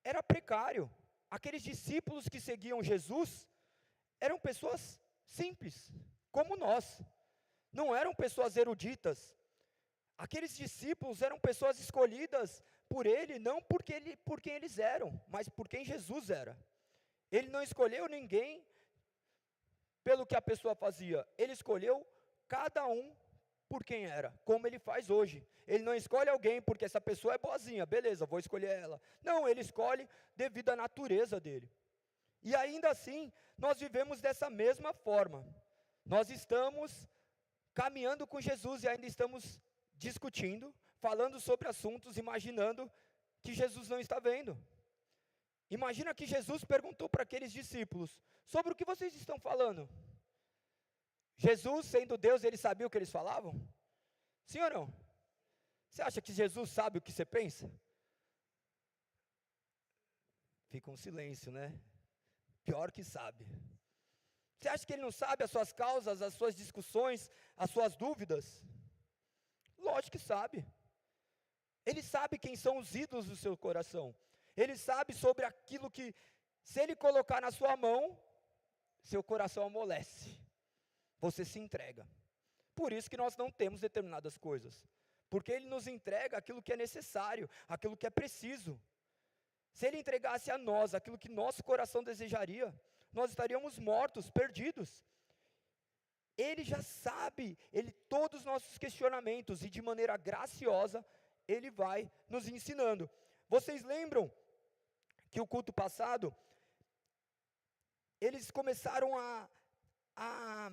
era precário. Aqueles discípulos que seguiam Jesus eram pessoas simples, como nós. Não eram pessoas eruditas. Aqueles discípulos eram pessoas escolhidas por ele, não por quem eles eram, mas por quem Jesus era. Ele não escolheu ninguém pelo que a pessoa fazia. Ele escolheu cada um por quem era, como ele faz hoje. Ele não escolhe alguém porque essa pessoa é boazinha, beleza, vou escolher ela. Não, ele escolhe devido à natureza dele. E ainda assim, nós vivemos dessa mesma forma. Nós estamos caminhando com Jesus e ainda estamos discutindo, falando sobre assuntos, imaginando que Jesus não está vendo. Imagina que Jesus perguntou para aqueles discípulos: sobre o que vocês estão falando? Jesus, sendo Deus, ele sabia o que eles falavam? Sim ou não? Você acha que Jesus sabe o que você pensa? Fica um silêncio, né? Pior que sabe. Você acha que ele não sabe as suas causas, as suas discussões, as suas dúvidas? Lógico que sabe. Ele sabe quem são os ídolos do seu coração. Ele sabe sobre aquilo que, se ele colocar na sua mão, seu coração amolece. Você se entrega. Por isso que nós não temos determinadas coisas. Porque ele nos entrega aquilo que é necessário, aquilo que é preciso. Se ele entregasse a nós aquilo que nosso coração desejaria, nós estaríamos mortos, perdidos. Ele já sabe, todos os nossos questionamentos, e de maneira graciosa, ele vai nos ensinando. Vocês lembram que o culto passado, eles começaram a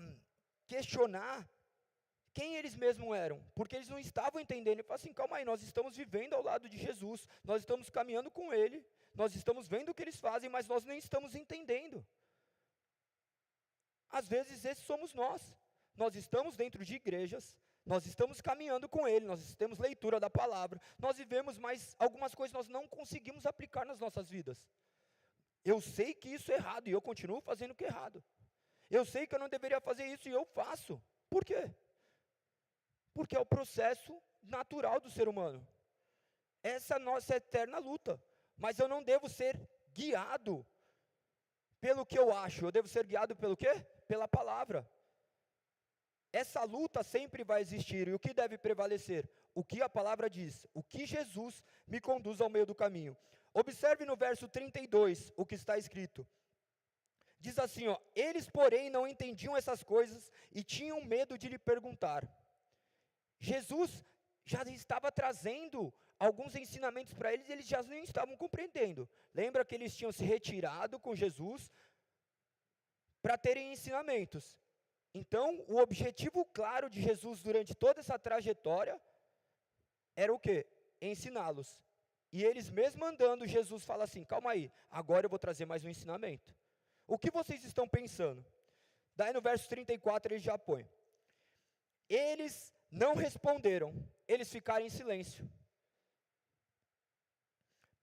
questionar quem eles mesmos eram, porque eles não estavam entendendo. Ele falou assim: calma aí, nós estamos vivendo ao lado de Jesus, nós estamos caminhando com Ele, nós estamos vendo o que eles fazem, mas nós nem estamos entendendo. Às vezes esse somos nós. Nós estamos dentro de igrejas, nós estamos caminhando com Ele, nós temos leitura da palavra, nós vivemos, mas algumas coisas nós não conseguimos aplicar nas nossas vidas. Eu sei que isso é errado e eu continuo fazendo o que é errado. Eu sei que eu não deveria fazer isso e eu faço. Por quê? Porque é o processo natural do ser humano. Essa é a nossa eterna luta. Mas eu não devo ser guiado pelo que eu acho, eu devo ser guiado pelo quê? Pela palavra. Essa luta sempre vai existir, e o que deve prevalecer? O que a palavra diz, o que Jesus me conduz ao meio do caminho. Observe no verso 32, o que está escrito. Diz assim, ó, eles porém não entendiam essas coisas, e tinham medo de lhe perguntar. Jesus já estava trazendo alguns ensinamentos para eles, e eles já nem estavam compreendendo. Lembra que eles tinham se retirado com Jesus para terem ensinamentos. Então, o objetivo claro de Jesus durante toda essa trajetória era o quê? Ensiná-los. E eles mesmo andando, Jesus fala assim, calma aí, agora eu vou trazer mais um ensinamento. O que vocês estão pensando? Daí no verso 34 ele já põe. Eles não responderam, eles ficaram em silêncio.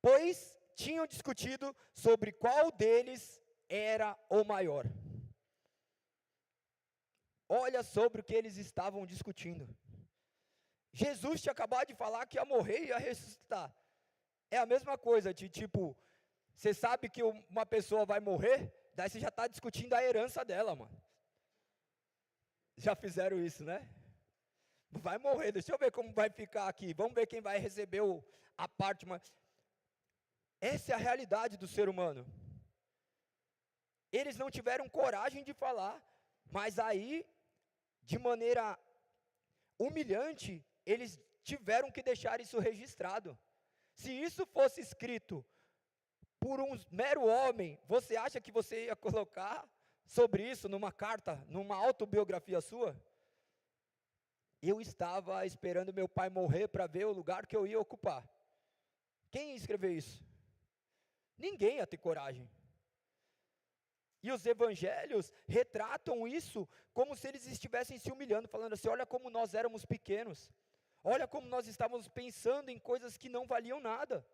Pois tinham discutido sobre qual deles era o maior. Olha sobre o que eles estavam discutindo. Jesus tinha acabado de falar que ia morrer e ia ressuscitar. É a mesma coisa, de tipo, você sabe que uma pessoa vai morrer, daí você já está discutindo a herança dela, mano. Já fizeram isso, né? Vai morrer, deixa eu ver como vai ficar aqui, vamos ver quem vai receber a parte mais... Essa é a realidade do ser humano. Eles não tiveram coragem de falar, mas aí, de maneira humilhante, eles tiveram que deixar isso registrado. Se isso fosse escrito por um mero homem, você acha que você ia colocar sobre isso numa carta, numa autobiografia sua? Eu estava esperando meu pai morrer para ver o lugar que eu ia ocupar. Quem ia escrever isso? Ninguém ia ter coragem. E os evangelhos retratam isso como se eles estivessem se humilhando, falando assim, olha como nós éramos pequenos. Olha como nós estávamos pensando em coisas que não valiam nada.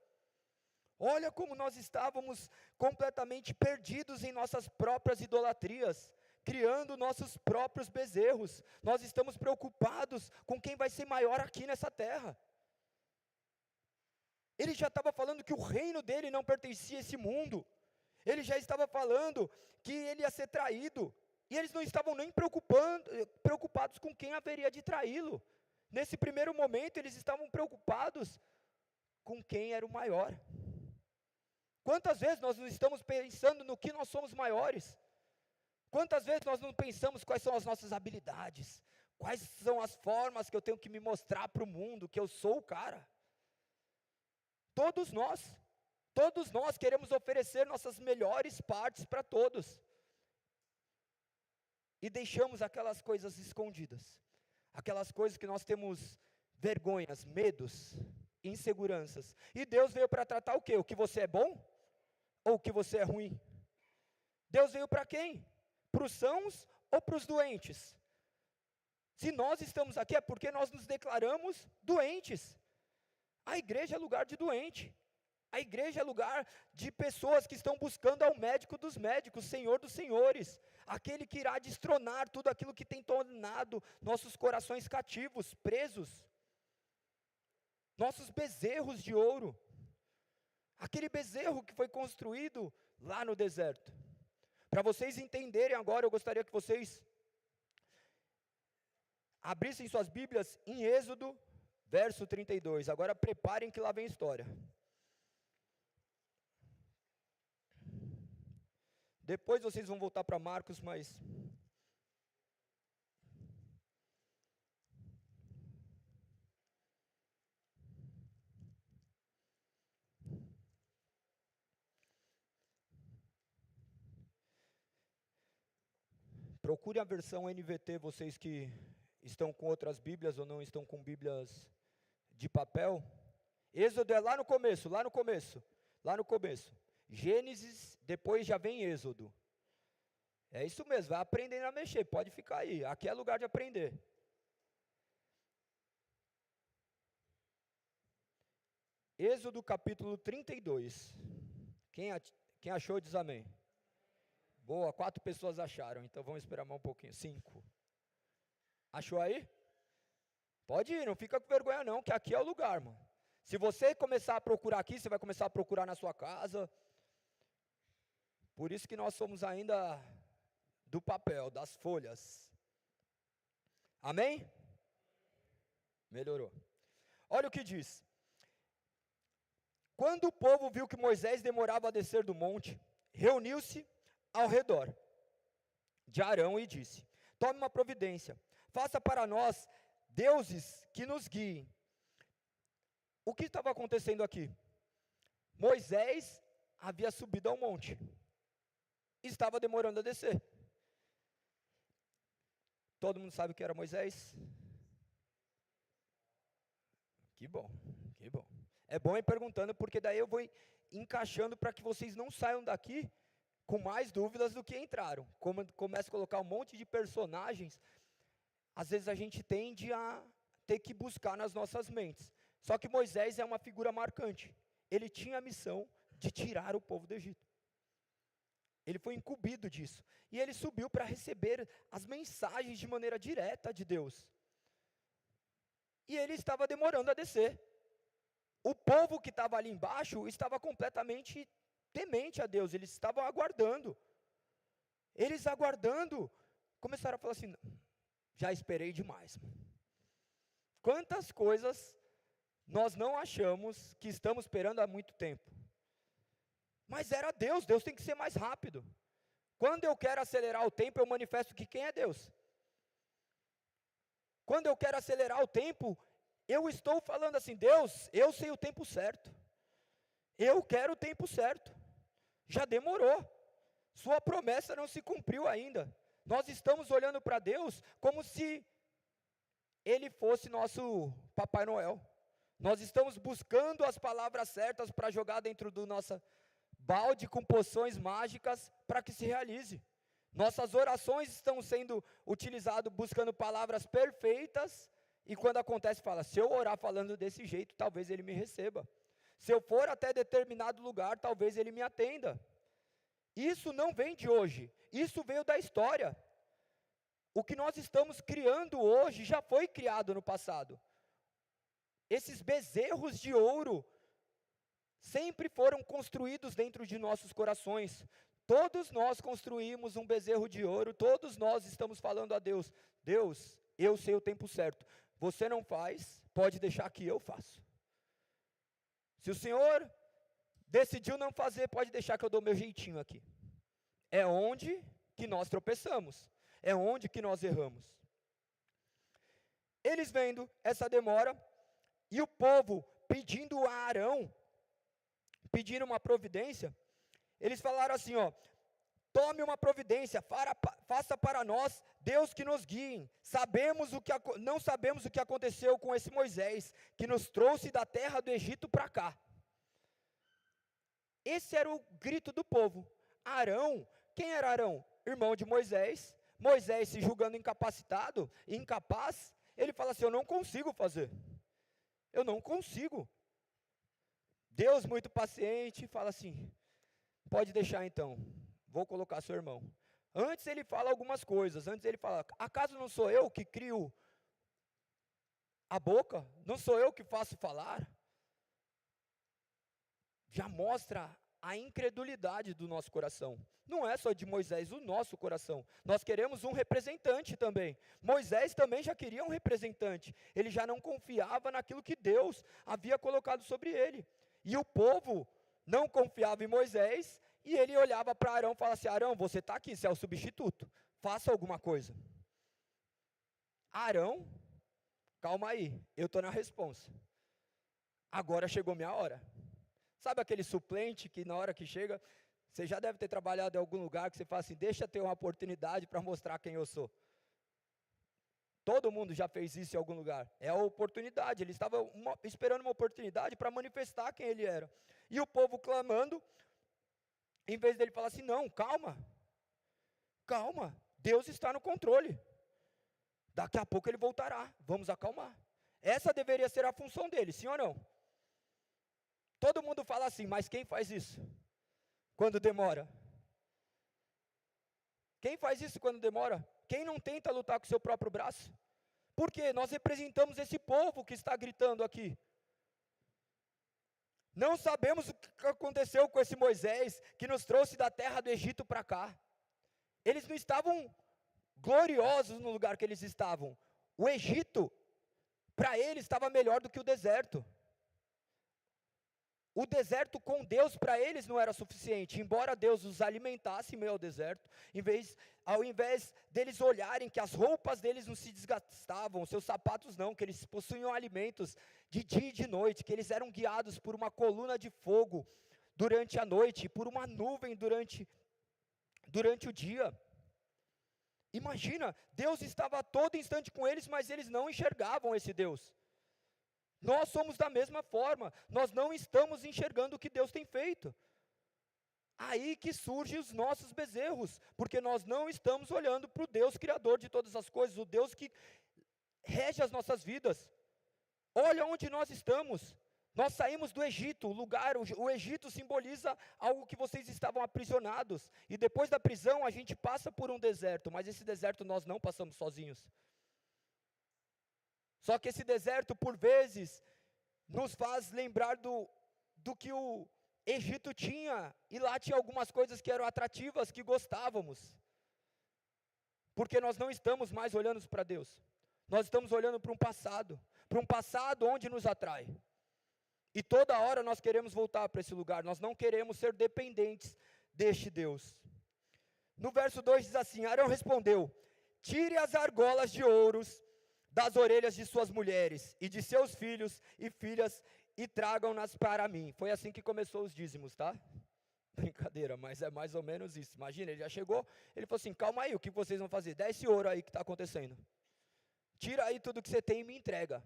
Olha como nós estávamos completamente perdidos em nossas próprias idolatrias, criando nossos próprios bezerros. Nós estamos preocupados com quem vai ser maior aqui nessa terra. Ele já estava falando que o reino dele não pertencia a esse mundo. Ele já estava falando que ele ia ser traído. E eles não estavam nem preocupados com quem haveria de traí-lo. Nesse primeiro momento, eles estavam preocupados com quem era o maior. Quantas vezes nós não estamos pensando no que nós somos maiores? Quantas vezes nós não pensamos quais são as nossas habilidades? Quais são as formas que eu tenho que me mostrar para o mundo, que eu sou o cara? Todos nós queremos oferecer nossas melhores partes para todos. E deixamos aquelas coisas escondidas. Aquelas coisas que nós temos vergonhas, medos, inseguranças. E Deus veio para tratar o quê? O que você é bom? Ou o que você é ruim? Deus veio para quem? Para os sãos ou para os doentes? Se nós estamos aqui é porque nós nos declaramos doentes. A igreja é lugar de doente. A igreja é lugar de pessoas que estão buscando ao médico dos médicos, Senhor dos senhores, aquele que irá destronar tudo aquilo que tem tornado nossos corações cativos, presos, nossos bezerros de ouro, aquele bezerro que foi construído lá no deserto. Para vocês entenderem agora, eu gostaria que vocês abrissem suas Bíblias em Êxodo, verso 32, agora preparem que lá vem história. Depois vocês vão voltar para Marcos, mas... Procure a versão NVT, vocês que estão com outras Bíblias ou não estão com Bíblias de papel. Êxodo é lá no começo. Gênesis, depois já vem Êxodo. É isso mesmo, vai aprendendo a mexer, pode ficar aí. Aqui é lugar de aprender. Êxodo capítulo 32. Quem achou diz amém. Boa, 4 pessoas acharam, então vamos esperar mais um pouquinho. 5. Achou aí? Pode ir, não fica com vergonha não, que aqui é o lugar, mano. Se você começar a procurar aqui, você vai começar a procurar na sua casa. Por isso que nós somos ainda do papel, das folhas. Amém? Melhorou. Olha o que diz. Quando o povo viu que Moisés demorava a descer do monte, reuniu-se ao redor de Arão e disse: tome uma providência, faça para nós deuses que nos guiem. O que estava acontecendo aqui? Moisés havia subido ao monte, estava demorando a descer. Todo mundo sabe o que era Moisés? Que bom, que bom. É bom ir perguntando, porque daí eu vou encaixando para que vocês não saiam daqui com mais dúvidas do que entraram. Como começa a colocar um monte de personagens, às vezes a gente tende a ter que buscar nas nossas mentes. Só que Moisés é uma figura marcante. Ele tinha a missão de tirar o povo do Egito. Ele foi incumbido disso. E ele subiu para receber as mensagens de maneira direta de Deus. E ele estava demorando a descer. O povo que estava ali embaixo estava completamente temente a Deus. Eles estavam aguardando. Eles aguardando, começaram a falar assim: já esperei demais. Quantas coisas nós não achamos que estamos esperando há muito tempo? Mas era Deus, Deus tem que ser mais rápido. Quando eu quero acelerar o tempo, eu manifesto que quem é Deus. Quando eu quero acelerar o tempo, eu estou falando assim: Deus, eu sei o tempo certo. Eu quero o tempo certo. Já demorou. Sua promessa não se cumpriu ainda. Nós estamos olhando para Deus como se Ele fosse nosso Papai Noel. Nós estamos buscando as palavras certas para jogar dentro do nosso balde com poções mágicas para que se realize. Nossas orações estão sendo utilizadas buscando palavras perfeitas, e quando acontece, fala: se eu orar falando desse jeito, talvez Ele me receba. Se eu for até determinado lugar, talvez Ele me atenda. Isso não vem de hoje, isso veio da história. O que nós estamos criando hoje já foi criado no passado. Esses bezerros de ouro sempre foram construídos dentro de nossos corações. Todos nós construímos um bezerro de ouro, todos nós estamos falando a Deus: Deus, eu sei o tempo certo. Você não faz, pode deixar que eu faço. Se o Senhor decidiu não fazer, pode deixar que eu dou meu jeitinho aqui. É onde que nós tropeçamos. É onde que nós erramos. Eles vendo essa demora, e o povo pedindo a Arão, pedindo uma providência, eles falaram assim: ó, tome uma providência, faça para nós Deus que nos guie. Não sabemos o que aconteceu com esse Moisés, que nos trouxe da terra do Egito para cá. Esse era o grito do povo. Arão, quem era Arão? Irmão de Moisés. Moisés se julgando incapacitado, incapaz, ele fala assim: eu não consigo fazer. Eu não consigo. Deus, muito paciente, fala assim: pode deixar então, vou colocar seu irmão. Antes ele fala algumas coisas, antes ele fala: acaso não sou eu que crio a boca? Não sou eu que faço falar? Já mostra a incredulidade do nosso coração. Não é só de Moisés, o nosso coração. Nós queremos um representante também. Moisés também já queria um representante. Ele já não confiava naquilo que Deus havia colocado sobre ele. E o povo não confiava em Moisés, e ele olhava para Arão e falava assim: Arão, você está aqui, você é o substituto, faça alguma coisa. Arão, calma aí, eu estou na responsa. Agora chegou minha hora. Sabe aquele suplente que na hora que chega, você já deve ter trabalhado em algum lugar que você fala assim: deixa eu ter uma oportunidade para mostrar quem eu sou. Todo mundo já fez isso em algum lugar. É a oportunidade. Ele estava esperando uma oportunidade para manifestar quem ele era. E o povo clamando, em vez dele falar assim: não, calma, calma, Deus está no controle. Daqui a pouco ele voltará, vamos acalmar. Essa deveria ser a função dele, sim ou não? Todo mundo fala assim, mas quem faz isso? Quando demora? Quem faz isso quando demora? Quem não tenta lutar com o seu próprio braço? Porque nós representamos esse povo que está gritando aqui. Não sabemos o que aconteceu com esse Moisés, que nos trouxe da terra do Egito para cá. Eles não estavam gloriosos no lugar que eles estavam. O Egito, para eles, estava melhor do que o deserto. O deserto com Deus para eles não era suficiente, embora Deus os alimentasse em meio ao deserto, ao invés deles olharem que as roupas deles não se desgastavam, seus sapatos não, que eles possuíam alimentos de dia e de noite, que eles eram guiados por uma coluna de fogo durante a noite, e por uma nuvem durante o dia. Imagina, Deus estava a todo instante com eles, mas eles não enxergavam esse Deus. Nós somos da mesma forma, nós não estamos enxergando o que Deus tem feito. Aí que surgem os nossos bezerros, porque nós não estamos olhando para o Deus criador de todas as coisas, o Deus que rege as nossas vidas. Olha onde nós estamos. Nós saímos do Egito, o Egito simboliza algo que vocês estavam aprisionados, e depois da prisão a gente passa por um deserto, mas esse deserto nós não passamos sozinhos. Só que esse deserto, por vezes, nos faz lembrar do que o Egito tinha, e lá tinha algumas coisas que eram atrativas, que gostávamos, porque nós não estamos mais olhando para Deus, nós estamos olhando para um passado onde nos atrai, e toda hora nós queremos voltar para esse lugar, nós não queremos ser dependentes deste Deus. No verso 2 diz assim: Arão respondeu: tire as argolas de ouros das orelhas de suas mulheres e de seus filhos e filhas e tragam-nas para mim. Foi assim que começou os dízimos, tá? Brincadeira, mas é mais ou menos isso. Imagina, ele já chegou, ele falou assim: calma aí, o que vocês vão fazer? Dá esse ouro aí que está acontecendo. Tira aí tudo que você tem e me entrega.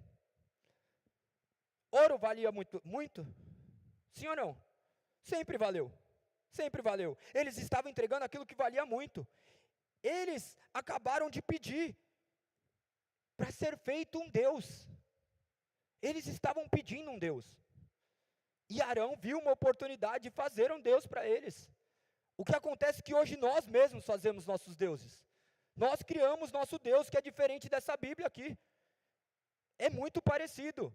Ouro valia muito, muito? Sim ou não? Sempre valeu. Sempre valeu. Eles estavam entregando aquilo que valia muito. Eles acabaram de pedir para ser feito um Deus. Eles estavam pedindo um Deus. E Arão viu uma oportunidade de fazer um Deus para eles. O que acontece é que hoje nós mesmos fazemos nossos deuses. Nós criamos nosso Deus, que é diferente dessa Bíblia aqui. É muito parecido.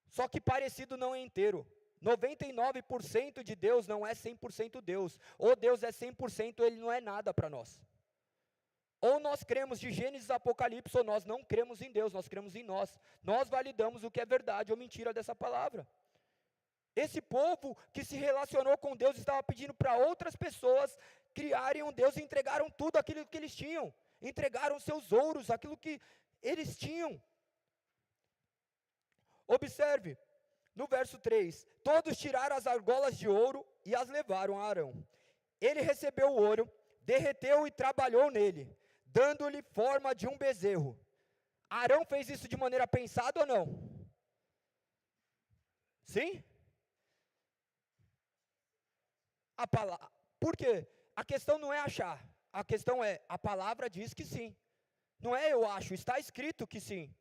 Só que parecido não é inteiro. 99% de Deus não é 100% Deus. Ou Deus é 100%, ele não é nada para nós. Ou nós cremos de Gênesis a Apocalipse, ou nós não cremos em Deus, nós cremos em nós. Nós validamos o que é verdade ou mentira dessa palavra. Esse povo que se relacionou com Deus estava pedindo para outras pessoas criarem um Deus e entregaram tudo aquilo que eles tinham. Entregaram seus ouros, aquilo que eles tinham. Observe, no verso 3, todos tiraram as argolas de ouro e as levaram a Arão. Ele recebeu o ouro, derreteu e trabalhou nele, dando-lhe forma de um bezerro. Arão fez isso de maneira pensada ou não? Sim? Por quê? A questão não é achar, a questão é, a palavra diz que sim. Não é eu acho, está escrito que sim.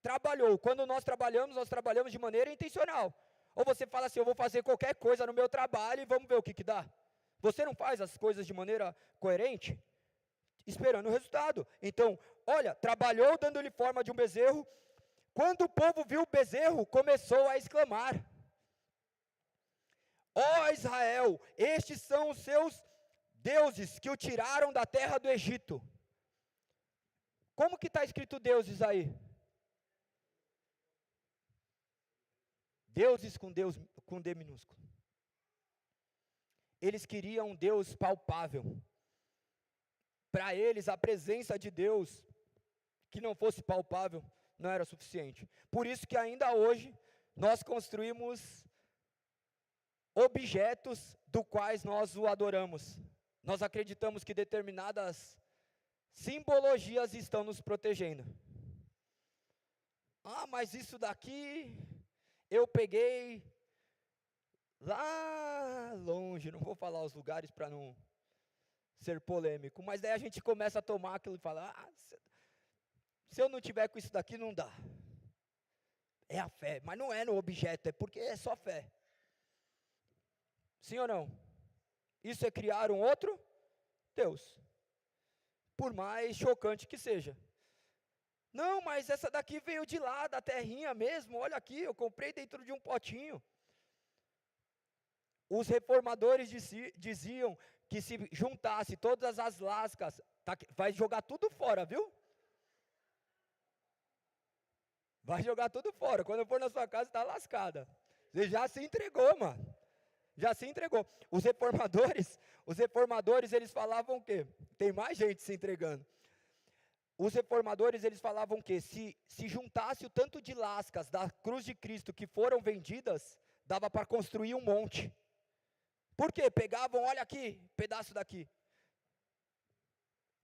Trabalhou, quando nós trabalhamos de maneira intencional. Ou você fala assim, eu vou fazer qualquer coisa no meu trabalho e vamos ver o que dá. Você não faz as coisas de maneira coerente, esperando o resultado. Então, olha, trabalhou dando-lhe forma de um bezerro. Quando o povo viu o bezerro, começou a exclamar: ó Israel, estes são os seus deuses que o tiraram da terra do Egito. Como que está escrito deuses aí? Deuses com D minúsculo. Eles queriam um Deus palpável. Para eles, a presença de Deus, que não fosse palpável, não era suficiente. Por isso que ainda hoje, nós construímos objetos do quais nós o adoramos. Nós acreditamos que determinadas simbologias estão nos protegendo. Ah, mas isso daqui eu peguei lá longe, não vou falar os lugares para não ser polêmico, mas daí a gente começa a tomar aquilo e fala, se eu não tiver com isso daqui, não dá. É a fé, mas não é no objeto, é porque é só fé. Sim ou não? Isso é criar um outro Deus, por mais chocante que seja. Não, mas essa daqui veio de lá, da terrinha mesmo, olha aqui, eu comprei dentro de um potinho. Os reformadores diziam que se juntasse todas as lascas, vai jogar tudo fora, viu? Vai jogar tudo fora, quando for na sua casa está lascada. Você já se entregou, mano. Já se entregou. Os reformadores, eles falavam o quê? Tem mais gente se entregando. Os reformadores, eles falavam que se juntasse o tanto de lascas da cruz de Cristo que foram vendidas, dava para construir um monte. Por quê? Pegavam, olha aqui, pedaço daqui.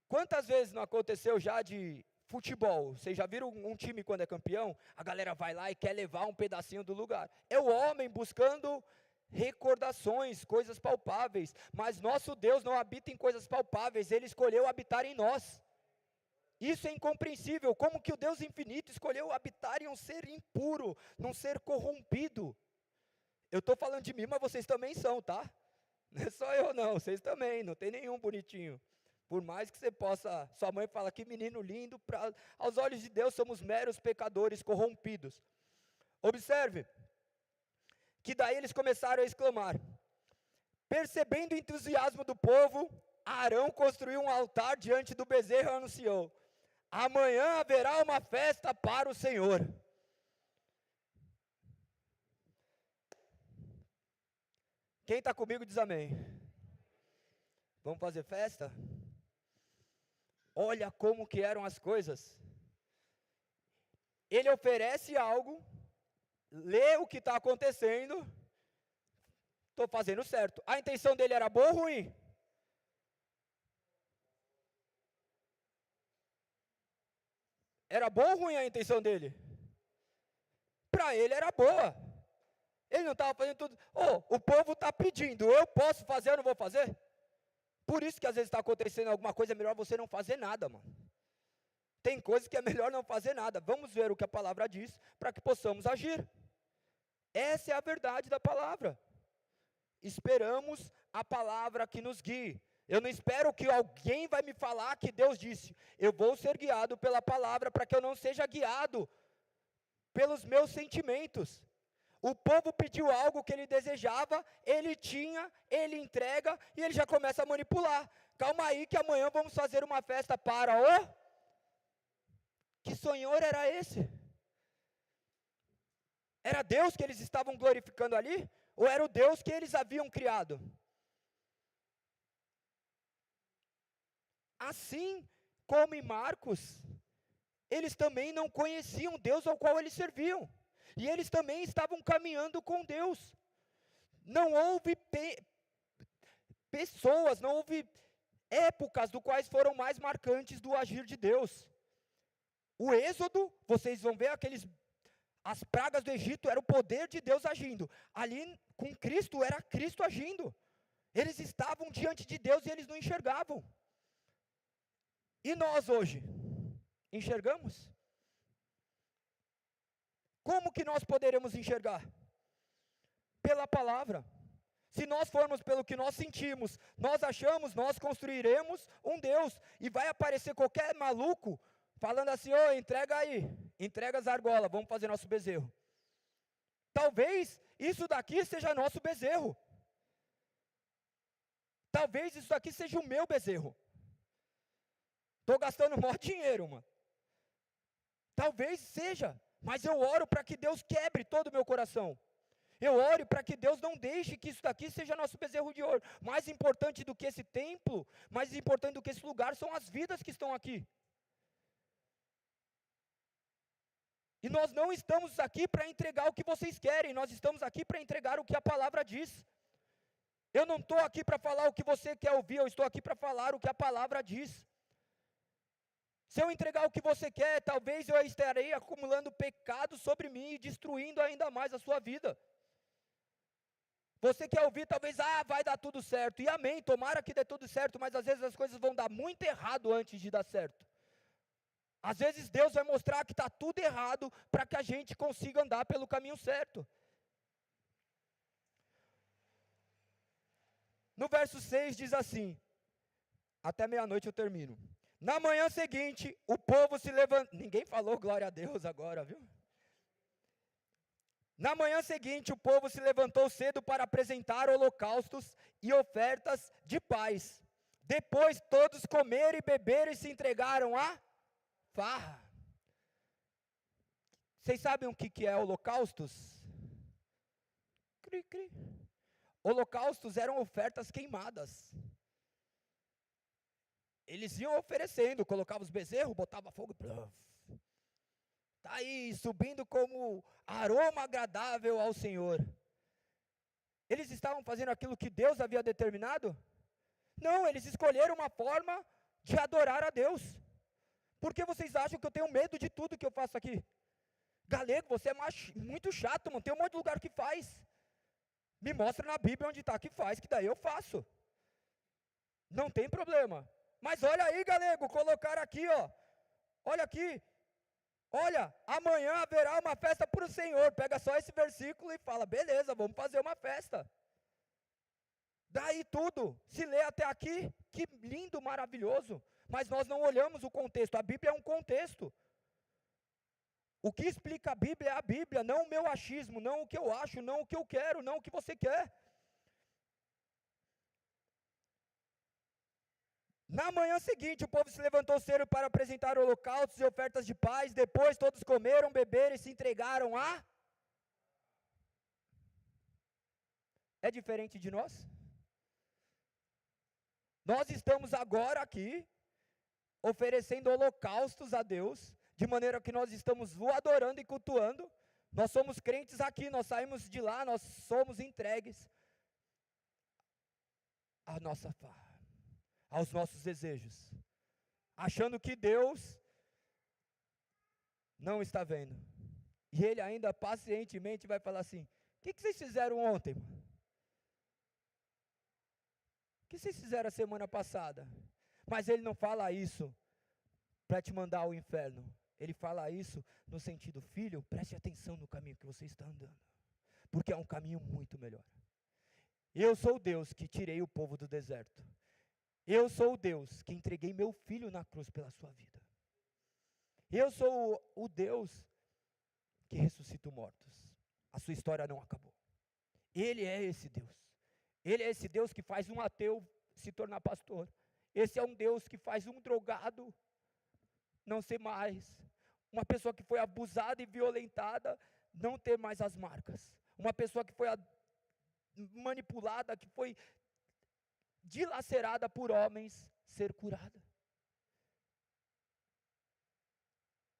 Quantas vezes não aconteceu já de futebol? Vocês já viram um time quando é campeão? A galera vai lá e quer levar um pedacinho do lugar. É o homem buscando recordações, coisas palpáveis. Mas nosso Deus não habita em coisas palpáveis, Ele escolheu habitar em nós. Isso é incompreensível, como que o Deus infinito escolheu habitar em um ser impuro, num ser corrompido. Eu estou falando de mim, mas vocês também são, tá? Não é só eu não, vocês também, não tem nenhum bonitinho. Por mais que você possa, sua mãe fala que menino lindo, aos olhos de Deus somos meros pecadores corrompidos. Observe, que daí eles começaram a exclamar. Percebendo o entusiasmo do povo, Arão construiu um altar diante do bezerro e anunciou: amanhã haverá uma festa para o Senhor. Quem está comigo diz amém. Vamos fazer festa? Olha como que eram as coisas. Ele oferece algo, lê o que está acontecendo, estou fazendo certo. A intenção dele era boa ou ruim? Era boa ou ruim a intenção dele? Para ele era boa. Ele não estava fazendo tudo. O povo está pedindo, eu posso fazer ou não vou fazer? Por isso que às vezes está acontecendo alguma coisa, é melhor você não fazer nada, mano. Tem coisas que é melhor não fazer nada. Vamos ver o que a palavra diz, para que possamos agir. Essa é a verdade da palavra. Esperamos a palavra que nos guie. Eu não espero que alguém vai me falar que Deus disse. Eu vou ser guiado pela palavra, para que eu não seja guiado pelos meus sentimentos. O povo pediu algo que ele desejava, ele tinha, ele entrega, e ele já começa a manipular. Calma aí que amanhã vamos fazer uma festa para o... Que Senhor era esse? Era Deus que eles estavam glorificando ali? Ou era o Deus que eles haviam criado? Assim como em Marcos, eles também não conheciam Deus ao qual eles serviam. E eles também estavam caminhando com Deus. Não houve pessoas, não houve épocas do quais foram mais marcantes do agir de Deus. O Êxodo, vocês vão ver as pragas do Egito, era o poder de Deus agindo. Ali com Cristo, era Cristo agindo. Eles estavam diante de Deus e eles não enxergavam. E nós hoje, enxergamos? Como que nós poderemos enxergar? Pela palavra. Se nós formos pelo que nós sentimos, nós achamos, nós construiremos um Deus. E vai aparecer qualquer maluco falando assim: entrega aí, entrega as argolas, vamos fazer nosso bezerro. Talvez isso daqui seja nosso bezerro. Talvez isso daqui seja o meu bezerro. Estou gastando o maior dinheiro, mano. Talvez seja. Mas eu oro para que Deus quebre todo o meu coração. Eu oro para que Deus não deixe que isso daqui seja nosso bezerro de ouro. Mais importante do que esse templo, mais importante do que esse lugar, são as vidas que estão aqui. E nós não estamos aqui para entregar o que vocês querem, nós estamos aqui para entregar o que a palavra diz. Eu não estou aqui para falar o que você quer ouvir, eu estou aqui para falar o que a palavra diz. Se eu entregar o que você quer, talvez eu estarei acumulando pecado sobre mim e destruindo ainda mais a sua vida. Você quer ouvir talvez, vai dar tudo certo, e amém, tomara que dê tudo certo, mas às vezes as coisas vão dar muito errado antes de dar certo. Às vezes Deus vai mostrar que está tudo errado, para que a gente consiga andar pelo caminho certo. No verso 6 diz assim, até meia-noite eu termino. Na manhã seguinte, o povo se levantou, ninguém falou glória a Deus agora, viu? Na manhã seguinte, o povo se levantou cedo para apresentar holocaustos e ofertas de paz. Depois todos comeram e beberam e se entregaram à farra. Vocês sabem o que é holocaustos? Cri, cri. Holocaustos eram ofertas queimadas. Eles iam oferecendo, colocavam os bezerros, botava fogo e está aí subindo como aroma agradável ao Senhor. Eles estavam fazendo aquilo que Deus havia determinado? Não, eles escolheram uma forma de adorar a Deus. Por que vocês acham que eu tenho medo de tudo que eu faço aqui? Galego, você é muito chato, mano, tem um monte de lugar que faz. Me mostra na Bíblia onde está que faz, que daí eu faço. Não tem problema. Mas olha aí, galego, colocaram aqui, ó. Olha aqui. Olha, amanhã haverá uma festa para o Senhor. Pega só esse versículo e fala, beleza, vamos fazer uma festa. Daí tudo, se lê até aqui, que lindo, maravilhoso. Mas nós não olhamos o contexto, a Bíblia é um contexto. O que explica a Bíblia, não o meu achismo, não o que eu acho, não o que eu quero, não o que você quer. Na manhã seguinte, o povo se levantou cedo para apresentar holocaustos e ofertas de paz. Depois todos comeram, beberam e se entregaram a... É diferente de nós? Nós estamos agora aqui, oferecendo holocaustos a Deus, de maneira que nós estamos o adorando e cultuando. Nós somos crentes aqui, nós saímos de lá, nós somos entregues à nossa farra, aos nossos desejos, achando que Deus não está vendo. E Ele ainda pacientemente vai falar assim, o que vocês fizeram ontem? O que vocês fizeram a semana passada? Mas Ele não fala isso para te mandar ao inferno. Ele fala isso no sentido, filho, preste atenção no caminho que você está andando, porque é um caminho muito melhor. Eu sou o Deus que tirei o povo do deserto. Eu sou o Deus que entreguei meu filho na cruz pela sua vida. Eu sou o Deus que ressuscita mortos. A sua história não acabou. Ele é esse Deus. Ele é esse Deus que faz um ateu se tornar pastor. Esse é um Deus que faz um drogado não ser mais. Uma pessoa que foi abusada e violentada não ter mais as marcas. Uma pessoa que foi manipulada, que foi dilacerada por homens, ser curada.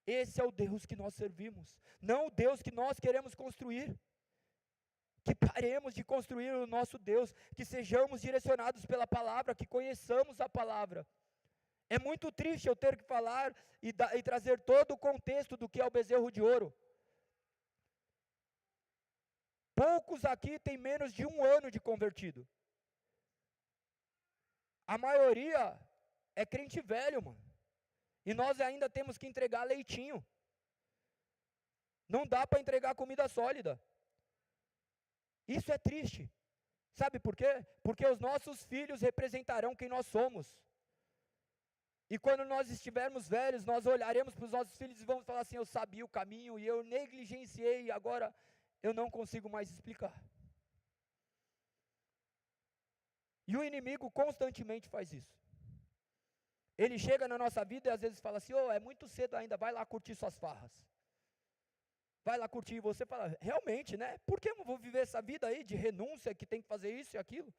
Esse é o Deus que nós servimos, não o Deus que nós queremos construir. Que paremos de construir o nosso Deus, que sejamos direcionados pela palavra, que conheçamos a palavra. É muito triste eu ter que falar e trazer todo o contexto do que é o bezerro de ouro. Poucos aqui têm menos de 1 ano de convertido. A maioria é crente velho, mano. E nós ainda temos que entregar leitinho. Não dá para entregar comida sólida. Isso é triste. Sabe por quê? Porque os nossos filhos representarão quem nós somos. E quando nós estivermos velhos, nós olharemos para os nossos filhos e vamos falar assim, eu sabia o caminho e eu negligenciei e agora eu não consigo mais explicar. E o inimigo constantemente faz isso. Ele chega na nossa vida e às vezes fala assim, é muito cedo ainda, vai lá curtir suas farras. Vai lá curtir, e você fala, realmente, né? Por que eu não vou viver essa vida aí de renúncia, que tem que fazer isso e aquilo?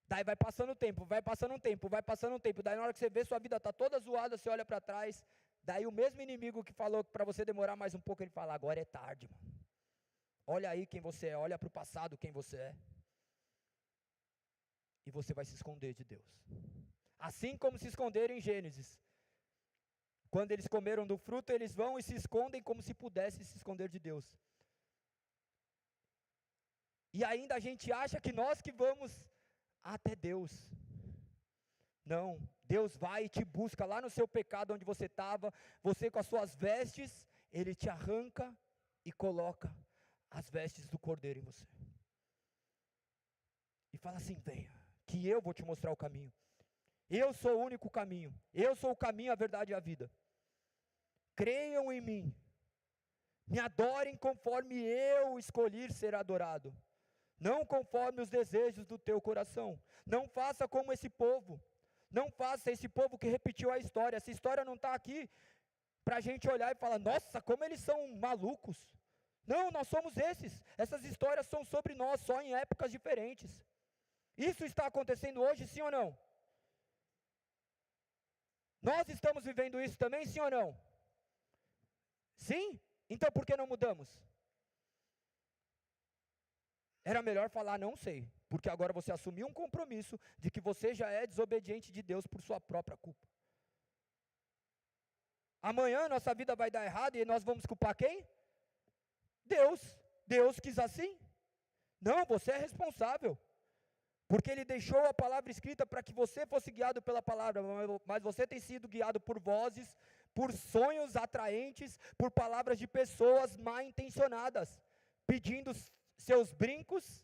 Daí vai passando o tempo, vai passando um tempo, vai passando um tempo. Daí na hora que você vê, sua vida está toda zoada, você olha para trás. Daí o mesmo inimigo que falou para você demorar mais um pouco, ele fala, agora é tarde, mano. Olha aí quem você é, olha para o passado quem você é. E você vai se esconder de Deus. Assim como se esconderam em Gênesis. Quando eles comeram do fruto, eles vão e se escondem como se pudessem se esconder de Deus. E ainda a gente acha que nós que vamos até Deus. Não, Deus vai e te busca lá no seu pecado onde você estava, você com as suas vestes, Ele te arranca e coloca as vestes do Cordeiro em você. E fala assim: venha, que eu vou te mostrar o caminho. Eu sou o único caminho, eu sou o caminho, a verdade e a vida. Creiam em mim, me adorem conforme eu escolhi ser adorado, não conforme os desejos do teu coração. Não faça como esse povo, não faça esse povo que repetiu a história. Essa história não está aqui para a gente olhar e falar: nossa, como eles são malucos. Não, nós somos esses. Essas histórias são sobre nós, só em épocas diferentes. Isso está acontecendo hoje, sim ou não? Nós estamos vivendo isso também, sim ou não? Sim? Então por que não mudamos? Era melhor falar: não sei, porque agora você assumiu um compromisso de que você já é desobediente de Deus por sua própria culpa. Amanhã nossa vida vai dar errado e nós vamos culpar quem? Deus. Deus quis assim? Não, você é responsável. Porque Ele deixou a palavra escrita para que você fosse guiado pela palavra, mas você tem sido guiado por vozes, por sonhos atraentes, por palavras de pessoas mal intencionadas, pedindo seus brincos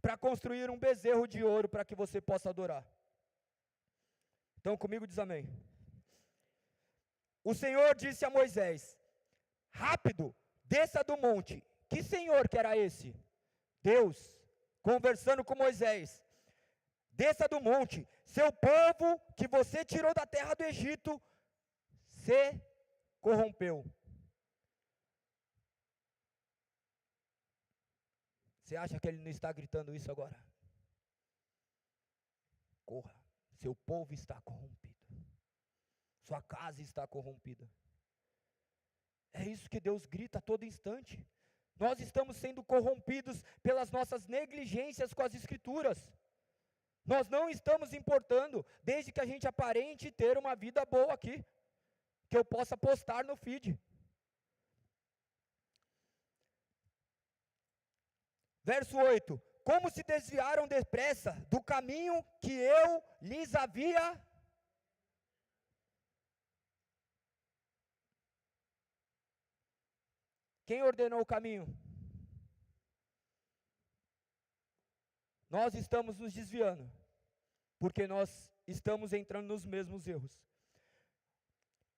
para construir um bezerro de ouro para que você possa adorar. Então comigo diz amém. O Senhor disse a Moisés: rápido, desça do monte. Que Senhor que era esse? Deus, conversando com Moisés: desça do monte, seu povo que você tirou da terra do Egito se corrompeu. Você acha que ele não está gritando isso agora? Corra, seu povo está corrompido, sua casa está corrompida. É isso que Deus grita a todo instante. Nós estamos sendo corrompidos pelas nossas negligências com as Escrituras. Nós não estamos importando, desde que a gente aparente ter uma vida boa aqui, que eu possa postar no feed. Verso 8: como se desviaram depressa do caminho que eu lhes havia. Quem ordenou o caminho? Nós estamos nos desviando, porque nós estamos entrando nos mesmos erros.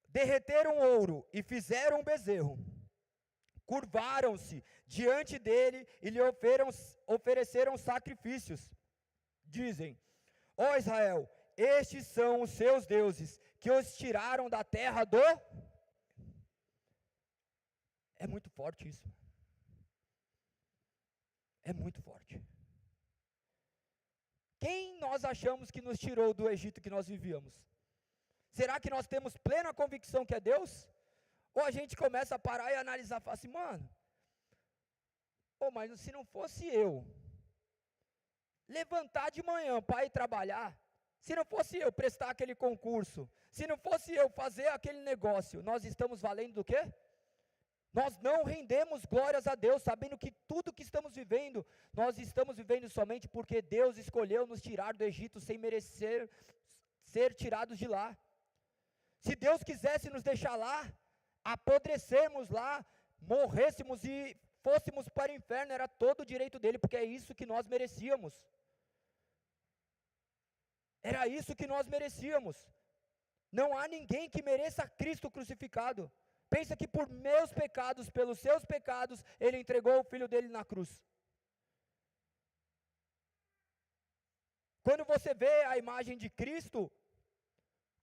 Derreteram ouro e fizeram um bezerro, curvaram-se diante dele e lhe ofereceram sacrifícios. Dizem: ó Israel, estes são os seus deuses, que os tiraram da terra do... É muito forte isso. É muito forte. Quem nós achamos que nos tirou do Egito que nós vivíamos? Será que nós temos plena convicção que é Deus? Ou a gente começa a parar e analisar e fala assim: mano, mas se não fosse eu levantar de manhã para ir trabalhar, se não fosse eu prestar aquele concurso, se não fosse eu fazer aquele negócio, nós estamos valendo do quê? Nós não rendemos glórias a Deus, sabendo que tudo que estamos vivendo, nós estamos vivendo somente porque Deus escolheu nos tirar do Egito sem merecer ser tirados de lá. Se Deus quisesse nos deixar lá, apodrecermos lá, morrêssemos e fôssemos para o inferno, era todo o direito dele, porque é isso que nós merecíamos. Era isso que nós merecíamos. Não há ninguém que mereça Cristo crucificado. Pensa que por meus pecados, pelos seus pecados, Ele entregou o Filho dele na cruz. Quando você vê a imagem de Cristo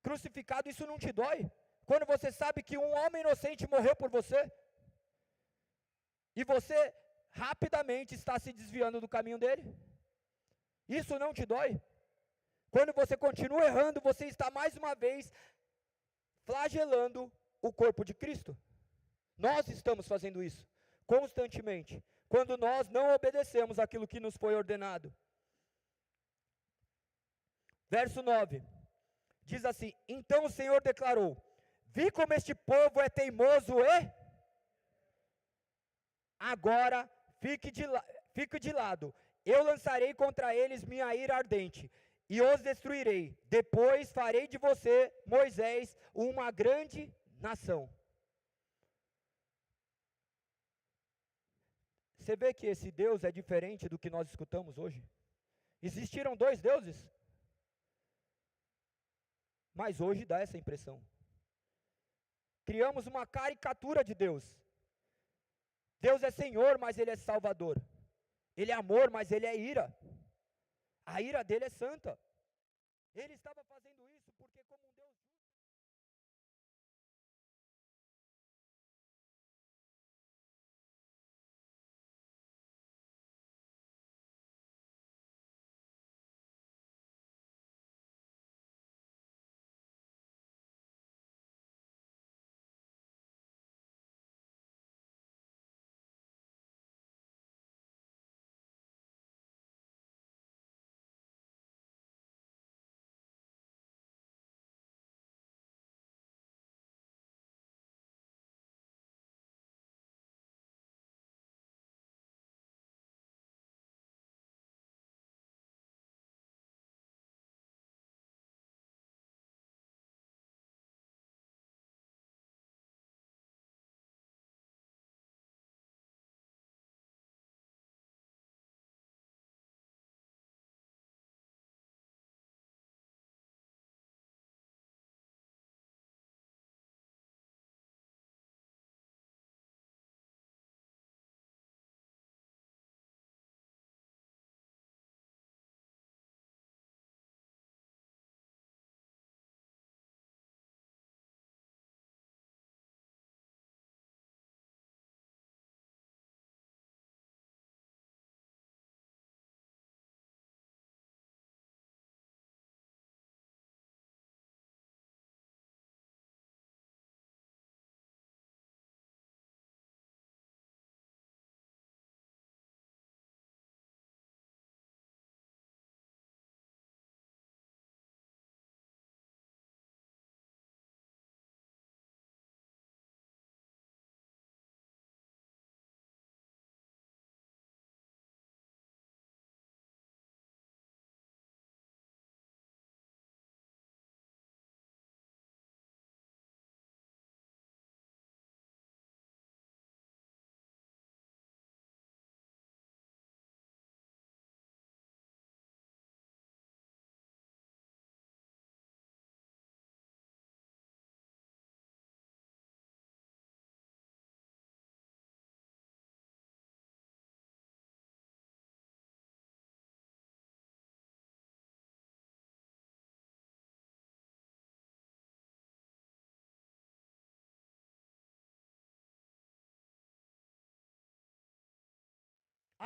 crucificado, isso não te dói? Quando você sabe que um homem inocente morreu por você, e você rapidamente está se desviando do caminho dele? Isso não te dói? Quando você continua errando, você está mais uma vez flagelando o corpo de Cristo. Nós estamos fazendo isso constantemente, quando nós não obedecemos aquilo que nos foi ordenado. Verso 9, diz assim: então o Senhor declarou: vi como este povo é teimoso e... agora fique de lado. Eu lançarei contra eles minha ira ardente e os destruirei. Depois farei de você, Moisés, uma grande nação. Você vê que esse Deus é diferente do que nós escutamos hoje? Existiram dois deuses, mas hoje dá essa impressão. Criamos uma caricatura de Deus. Deus é Senhor, mas Ele é Salvador. Ele é amor, mas Ele é ira. A ira dele é santa. Ele estava fazendo isso porque, como um Deus justo,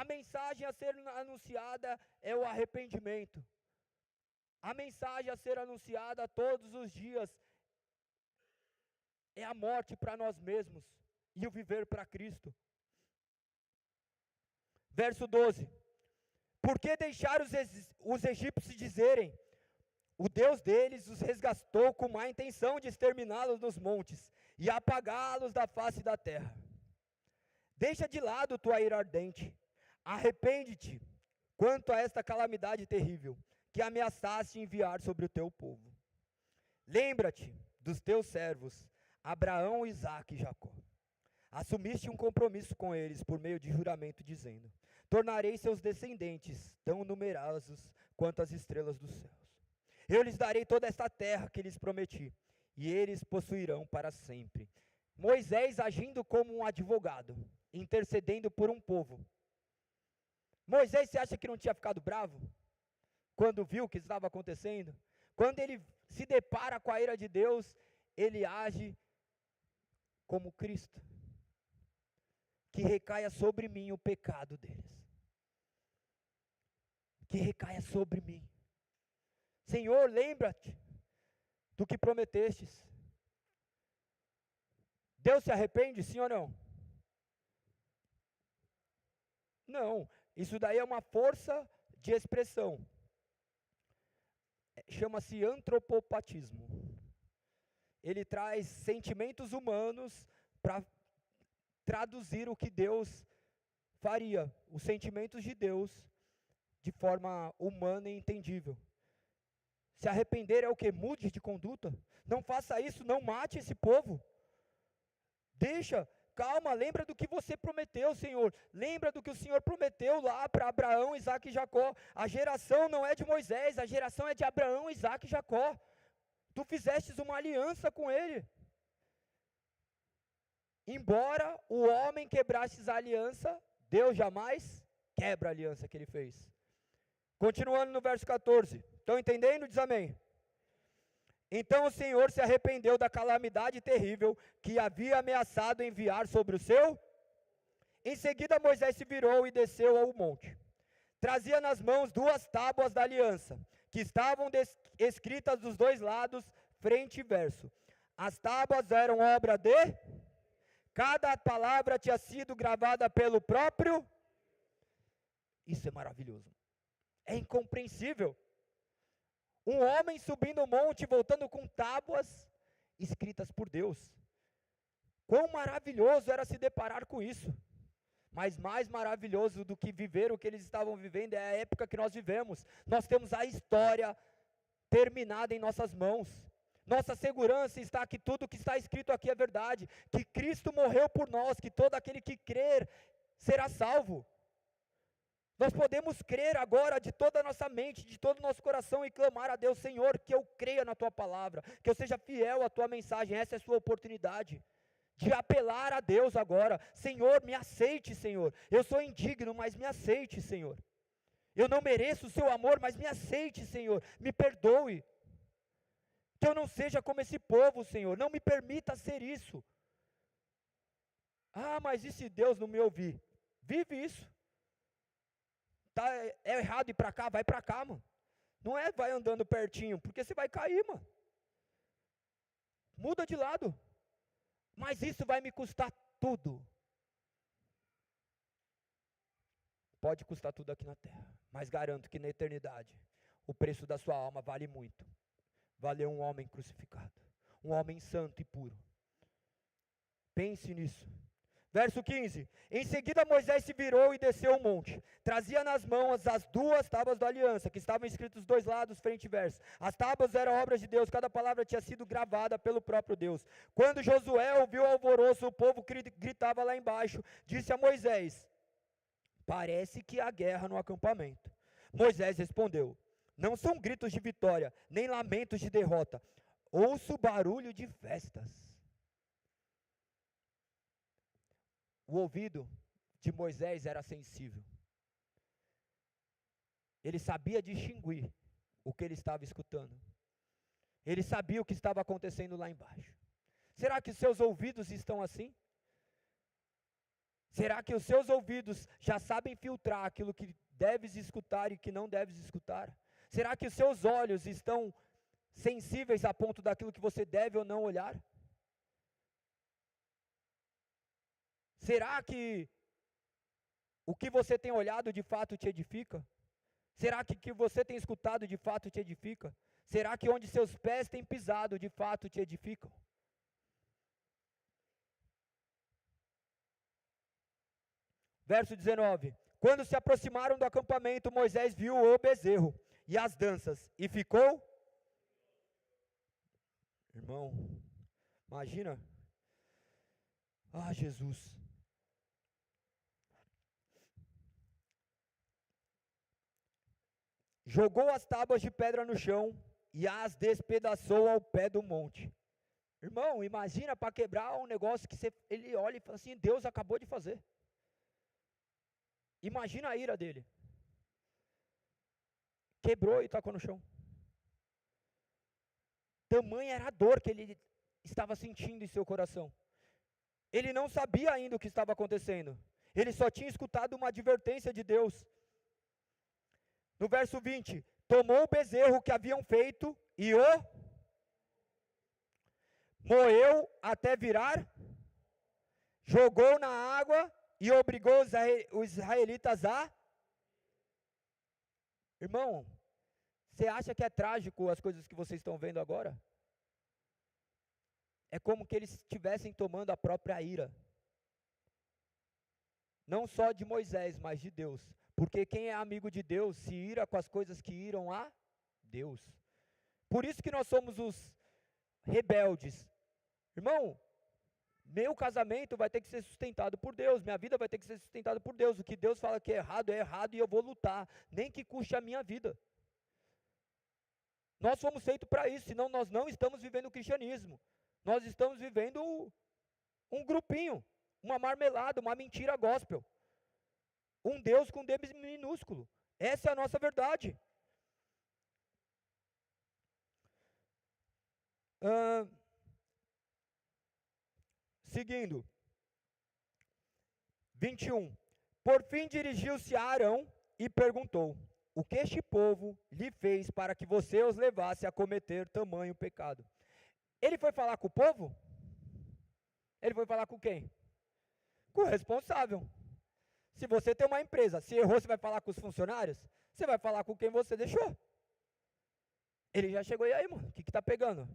a mensagem a ser anunciada é o arrependimento. A mensagem a ser anunciada todos os dias é a morte para nós mesmos e o viver para Cristo. Verso 12. Por que deixar os egípcios dizerem, o Deus deles os resgatou com má intenção de exterminá-los nos montes e apagá-los da face da terra? Deixa de lado tua ira ardente. Arrepende-te quanto a esta calamidade terrível que ameaçaste enviar sobre o teu povo. Lembra-te dos teus servos, Abraão, Isaque e Jacó. Assumiste um compromisso com eles por meio de juramento, dizendo, tornarei seus descendentes tão numerosos quanto as estrelas dos céus. Eu lhes darei toda esta terra que lhes prometi, e eles possuirão para sempre. Moisés agindo como um advogado, intercedendo por um povo. Moisés, você acha que não tinha ficado bravo? Quando viu o que estava acontecendo? Quando ele se depara com a ira de Deus, ele age como Cristo. Que recaia sobre mim o pecado deles. Que recaia sobre mim. Senhor, lembra-te do que prometestes. Deus se arrepende, sim ou não? Não. Isso daí é uma força de expressão. Chama-se antropopatismo. Ele traz sentimentos humanos para traduzir o que Deus faria os sentimentos de Deus de forma humana e entendível. Se arrepender é o que? Mude de conduta. Não faça isso, não mate esse povo. Deixa, calma, lembra do que você prometeu, Senhor. Lembra do que o Senhor prometeu lá para Abraão, Isaque e Jacó. A geração não é de Moisés, a geração é de Abraão, Isaque e Jacó. Tu fizestes uma aliança com ele. Embora o homem quebrasse a aliança, Deus jamais quebra a aliança que ele fez. Continuando no verso 14. Estão entendendo? Diz amém. Então o Senhor se arrependeu da calamidade terrível que havia ameaçado enviar sobre o seu. Em seguida Moisés se virou e desceu ao monte. Trazia nas mãos 2 tábuas da aliança, que estavam escritas dos 2 lados, frente e verso. As tábuas eram obra de... Cada palavra tinha sido gravada pelo próprio... Isso é maravilhoso. É incompreensível. Um homem subindo o monte, voltando com tábuas escritas por Deus. Quão maravilhoso era se deparar com isso. Mas mais maravilhoso do que viver o que eles estavam vivendo é a época que nós vivemos. Nós temos a história terminada em nossas mãos. Nossa segurança está que tudo que está escrito aqui é verdade. Que Cristo morreu por nós, que todo aquele que crer será salvo. Nós podemos crer agora de toda a nossa mente, de todo o nosso coração e clamar a Deus, Senhor, que eu creia na Tua palavra, que eu seja fiel à Tua mensagem. Essa é a sua oportunidade de apelar a Deus agora. Senhor, me aceite, Senhor. Eu sou indigno, mas me aceite, Senhor. Eu não mereço o seu amor, mas me aceite, Senhor. Me perdoe. Que eu não seja como esse povo, Senhor. Não me permita ser isso. Ah, mas e se Deus não me ouvir? Vive isso. É errado ir para cá, vai para cá, mano. Não é vai andando pertinho, porque você vai cair, mano. Muda de lado. Mas isso vai me custar tudo. Pode custar tudo aqui na terra, mas garanto que na eternidade, o preço da sua alma vale muito. Valeu um homem crucificado, um homem santo e puro. Pense nisso. Verso 15, em seguida Moisés se virou e desceu o monte, trazia nas mãos as 2 tábuas da aliança, que estavam escritas dos 2 lados, frente e verso. As tábuas eram obras de Deus, cada palavra tinha sido gravada pelo próprio Deus. Quando Josué ouviu o alvoroço, o povo gritava lá embaixo, disse a Moisés, parece que há guerra no acampamento. Moisés respondeu, não são gritos de vitória, nem lamentos de derrota, ouço barulho de festas. O ouvido de Moisés era sensível. Ele sabia distinguir o que ele estava escutando. Ele sabia o que estava acontecendo lá embaixo. Será que os seus ouvidos estão assim? Será que os seus ouvidos já sabem filtrar aquilo que deves escutar e que não deves escutar? Será que os seus olhos estão sensíveis a ponto daquilo que você deve ou não olhar? Será que o que você tem olhado de fato te edifica? Será que o que você tem escutado de fato te edifica? Será que onde seus pés têm pisado de fato te edificam? Verso 19. Quando se aproximaram do acampamento, Moisés viu o bezerro e as danças e ficou... Irmão, imagina. Ah, Jesus. Jogou as tábuas de pedra no chão e as despedaçou ao pé do monte. Irmão, imagina para quebrar um negócio que ele olha e fala assim, Deus acabou de fazer. Imagina a ira dele. Quebrou e tacou no chão. Tamanha era a dor que ele estava sentindo em seu coração. Ele não sabia ainda o que estava acontecendo. Ele só tinha escutado uma advertência de Deus. No verso 20, tomou o bezerro que haviam feito e o moeu até virar, jogou na água e obrigou os israelitas a... Irmão, você acha que é trágico as coisas que vocês estão vendo agora? É como que eles estivessem tomando a própria ira. não só de Moisés, mas de Deus. Porque quem é amigo de Deus se ira com as coisas que iram a Deus. Por isso que nós somos os rebeldes. Irmão, meu casamento vai ter que ser sustentado por Deus, minha vida vai ter que ser sustentada por Deus. O que Deus fala que é errado e eu vou lutar, nem que custe a minha vida. Nós fomos feitos para isso, senão nós não estamos vivendo o cristianismo. Nós estamos vivendo um grupinho, uma marmelada, uma mentira gospel. Um Deus com D minúsculo. Essa é a nossa verdade. Seguindo. 21. Por fim dirigiu-se a Arão e perguntou: o que este povo lhe fez para que você os levasse a cometer tamanho pecado? Ele foi falar com o povo? Ele foi falar com quem? Com o responsável. Se você tem uma empresa, se errou, você vai falar com os funcionários? Você vai falar com quem você deixou. Ele já chegou, e aí, mano, o que está pegando?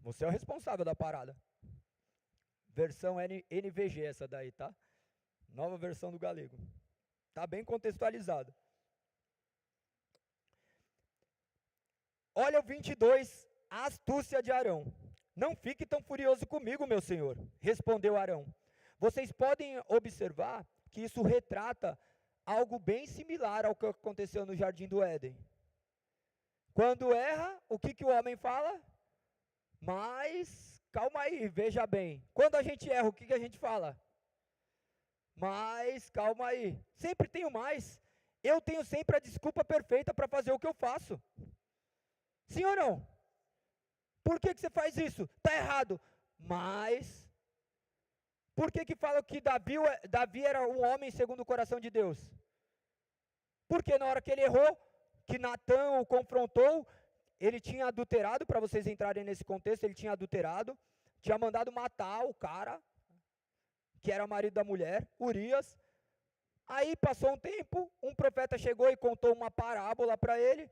Você é o responsável da parada. Versão NVG essa daí, tá? Nova versão do galego. Tá bem contextualizado. Olha o 22, a astúcia de Arão. Não fique tão furioso comigo, meu senhor, respondeu Arão. Vocês podem observar que isso retrata algo bem similar ao que aconteceu no Jardim do Éden. Quando erra, o que o homem fala? Mas, calma aí, veja bem. Quando a gente erra, o que a gente fala? Mas, calma aí. Sempre tenho mais. Eu tenho sempre a desculpa perfeita para fazer o que eu faço. Sim ou não? Por que você faz isso? Está errado. Mas, por que fala que Davi era um homem segundo o coração de Deus? Porque na hora que ele errou, que Natã o confrontou, ele tinha adulterado, para vocês entrarem nesse contexto, ele tinha adulterado, tinha mandado matar o cara, que era marido da mulher, Urias. Aí passou um tempo, um profeta chegou e contou uma parábola para ele.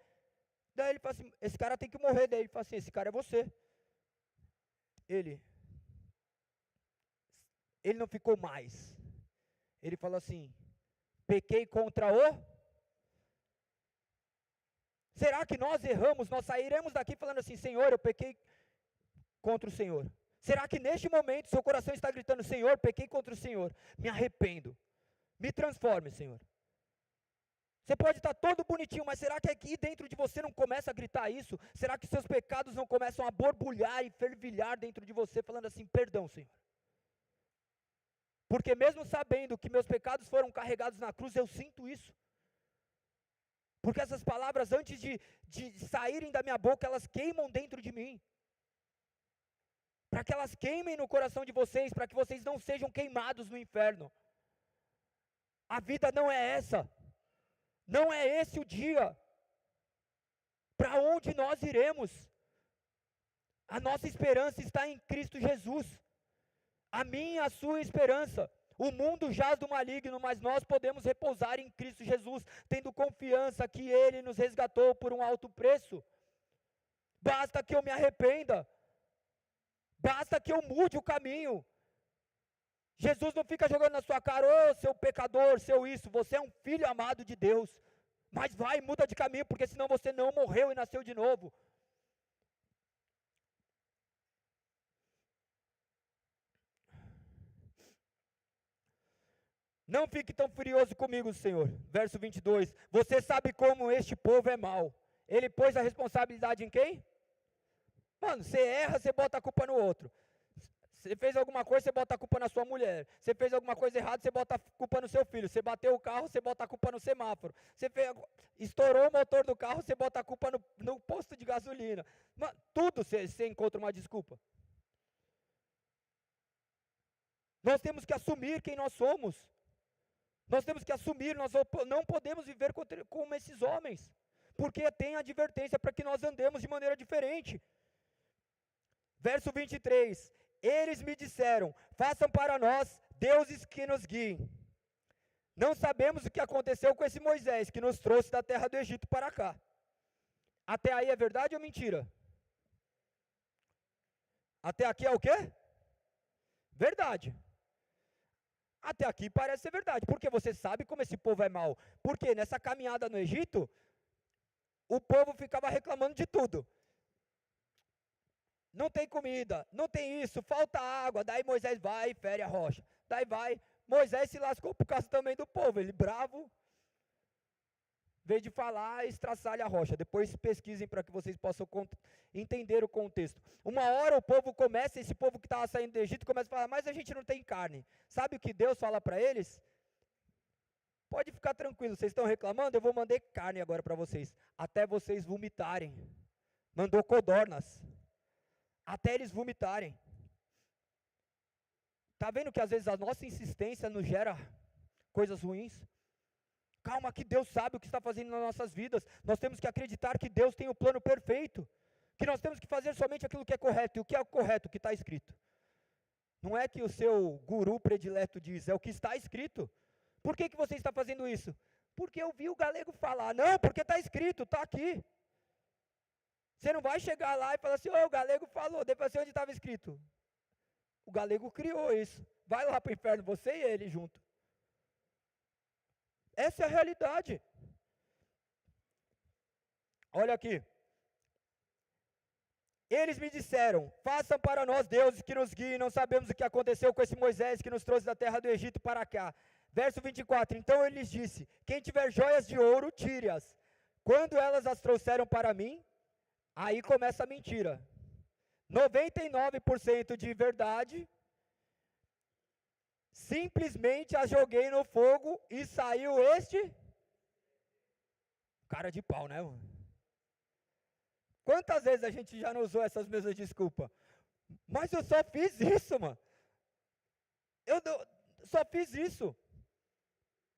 Daí ele falou assim, esse cara tem que morrer. Daí ele falou assim, esse cara é você. Ele não ficou mais. Ele falou assim, pequei contra o... Será que nós erramos? Nós sairemos daqui falando assim, Senhor, eu pequei contra o Senhor. Será que neste momento seu coração está gritando, Senhor, pequei contra o Senhor, me arrependo, me transforme, Senhor. Você pode estar todo bonitinho, mas será que aqui dentro de você não começa a gritar isso? Será que seus pecados não começam a borbulhar e fervilhar dentro de você, falando assim, perdão, Senhor. Porque mesmo sabendo que meus pecados foram carregados na cruz, eu sinto isso. Porque essas palavras, antes de saírem da minha boca, elas queimam dentro de mim. Para que elas queimem no coração de vocês, para que vocês não sejam queimados no inferno. A vida não é essa. Não é esse o dia. Para onde nós iremos? A nossa esperança está em Cristo Jesus. A minha e a sua esperança. O mundo jaz do maligno, mas nós podemos repousar em Cristo Jesus, tendo confiança que Ele nos resgatou por um alto preço. Basta que eu me arrependa. Basta que eu mude o caminho. Jesus não fica jogando na sua cara, ô seu pecador, seu isso, você é um filho amado de Deus. Mas vai, muda de caminho, porque senão você não morreu e nasceu de novo. Não fique tão furioso comigo, Senhor. Verso 22. Você sabe como este povo é mau. Ele pôs a responsabilidade em quem? Mano, você erra, você bota a culpa no outro. Você fez alguma coisa, você bota a culpa na sua mulher. Você fez alguma coisa errada, você bota a culpa no seu filho. Você bateu o carro, você bota a culpa no semáforo. Estourou o motor do carro, você bota a culpa no posto de gasolina. Mano, tudo você encontra uma desculpa. Nós temos que assumir quem nós somos. Nós temos que assumir, nós não podemos viver como esses homens, porque tem advertência para que nós andemos de maneira diferente. Verso 23, eles me disseram, façam para nós deuses que nos guiem. Não sabemos o que aconteceu com esse Moisés, que nos trouxe da terra do Egito para cá. Até aí é verdade ou mentira? Até aqui é o quê? Verdade. Até aqui parece ser verdade, porque você sabe como esse povo é mau. Porque nessa caminhada no Egito, o povo ficava reclamando de tudo. Não tem comida, não tem isso, falta água. Daí Moisés vai e fere a rocha. Daí vai, Moisés se lascou por causa também do povo. Ele bravo, veio de falar, estraçalha a rocha. Depois pesquisem para que vocês possam entender o contexto. Uma hora o povo começa, esse povo que estava saindo do Egito começa a falar, mas a gente não tem carne. Sabe o que Deus fala para eles? Pode ficar tranquilo, vocês estão reclamando? Eu vou mandar carne agora para vocês, até vocês vomitarem. Mandou codornas, até eles vomitarem. Está vendo que às vezes a nossa insistência nos gera coisas ruins? Calma que Deus sabe o que está fazendo nas nossas vidas. Nós temos que acreditar que Deus tem o plano perfeito. Que nós temos que fazer somente aquilo que é correto. E o que é o correto? O que está escrito. Não é que o seu guru predileto diz, é o que está escrito. Por que você está fazendo isso? Porque eu vi o galego falar. Não, porque está escrito, está aqui. Você não vai chegar lá e falar assim, o galego falou, depois onde estava escrito. O galego criou isso. Vai lá para o inferno, você e ele junto. Essa é a realidade. Olha aqui. Eles me disseram, façam para nós deuses que nos guiem, não sabemos o que aconteceu com esse Moisés que nos trouxe da terra do Egito para cá. Verso 24, então ele lhes disse, quem tiver joias de ouro, tire-as. Quando elas as trouxeram para mim, aí começa a mentira. 99% de verdade, simplesmente as joguei no fogo e saiu este cara de pau, né, mano? Quantas vezes a gente já não usou essas mesmas desculpas? Mas eu só fiz isso, mano. Eu só fiz isso.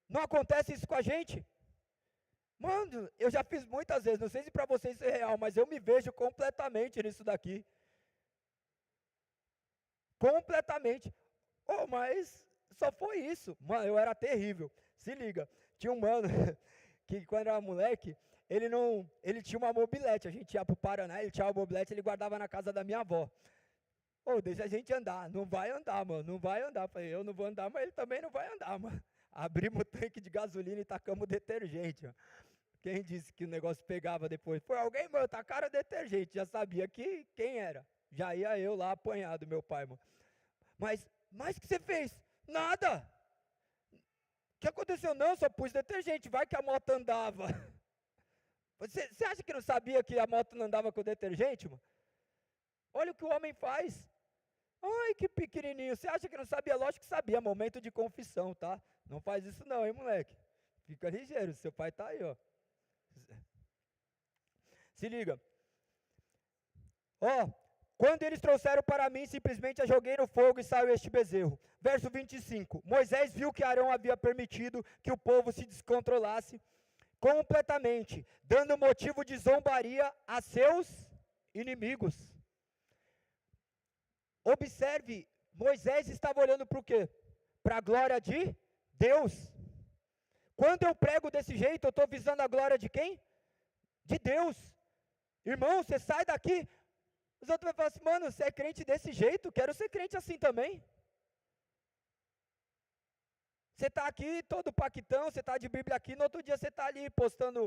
Não acontece isso com a gente? Mano, eu já fiz muitas vezes, não sei se para vocês isso é real, mas eu me vejo completamente nisso daqui. Completamente. Mas só foi isso. Mano, eu era terrível. Se liga, tinha um mano que quando era moleque, ele tinha uma mobilete, a gente ia pro Paraná, ele tinha uma mobilete, ele guardava na casa da minha avó. Deixa a gente andar, não vai andar, mano, não vai andar. Falei, eu não vou andar, mas ele também não vai andar, mano. Abrimos o tanque de gasolina e tacamos detergente, ó. Quem disse que o negócio pegava depois? Foi alguém, mano, tacaram detergente, já sabia quem era. Já ia eu lá apanhar do meu pai, mano. Mas o que você fez? Nada. O que aconteceu? Não, só pus detergente, vai que a moto andava. Você acha que não sabia que a moto não andava com detergente, mano? Olha o que o homem faz. Ai, que pequenininho. Você acha que não sabia? Lógico que sabia. Momento de confissão, tá? Não faz isso não, hein, moleque? Fica ligeiro, seu pai tá aí, ó. Se liga. Quando eles trouxeram para mim, simplesmente a joguei no fogo e saiu este bezerro. Verso 25. Moisés viu que Arão havia permitido que o povo se descontrolasse completamente, dando motivo de zombaria a seus inimigos. Observe, Moisés estava olhando para o quê? Para a glória de Deus. Quando eu prego desse jeito, eu estou visando a glória de quem? De Deus. Irmão, você sai daqui, os outros vão falar assim, mano, você é crente desse jeito? Quero ser crente assim também. Você está aqui todo paquitão, você está de Bíblia aqui, no outro dia você está ali postando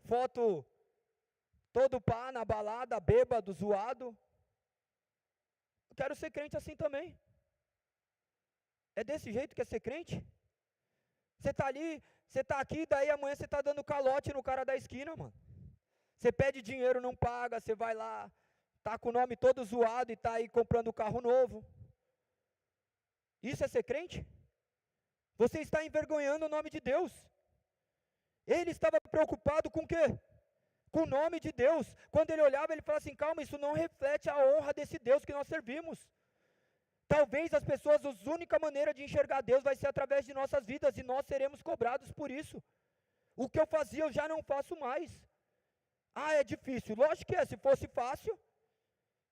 foto todo pá na balada, bêbado, zoado. Eu quero ser crente assim também. É desse jeito que é ser crente? Você está ali, você está aqui, daí amanhã você está dando calote no cara da esquina, mano. Você pede dinheiro, não paga, você vai lá, está com o nome todo zoado e está aí comprando carro novo. Isso é ser crente? Você está envergonhando o nome de Deus. Ele estava preocupado com o quê? Com o nome de Deus. Quando ele olhava, ele falava assim, calma, isso não reflete a honra desse Deus que nós servimos. Talvez as pessoas, a única maneira de enxergar Deus vai ser através de nossas vidas, e nós seremos cobrados por isso. O que eu fazia, eu já não faço mais. É difícil. Lógico que é, se fosse fácil,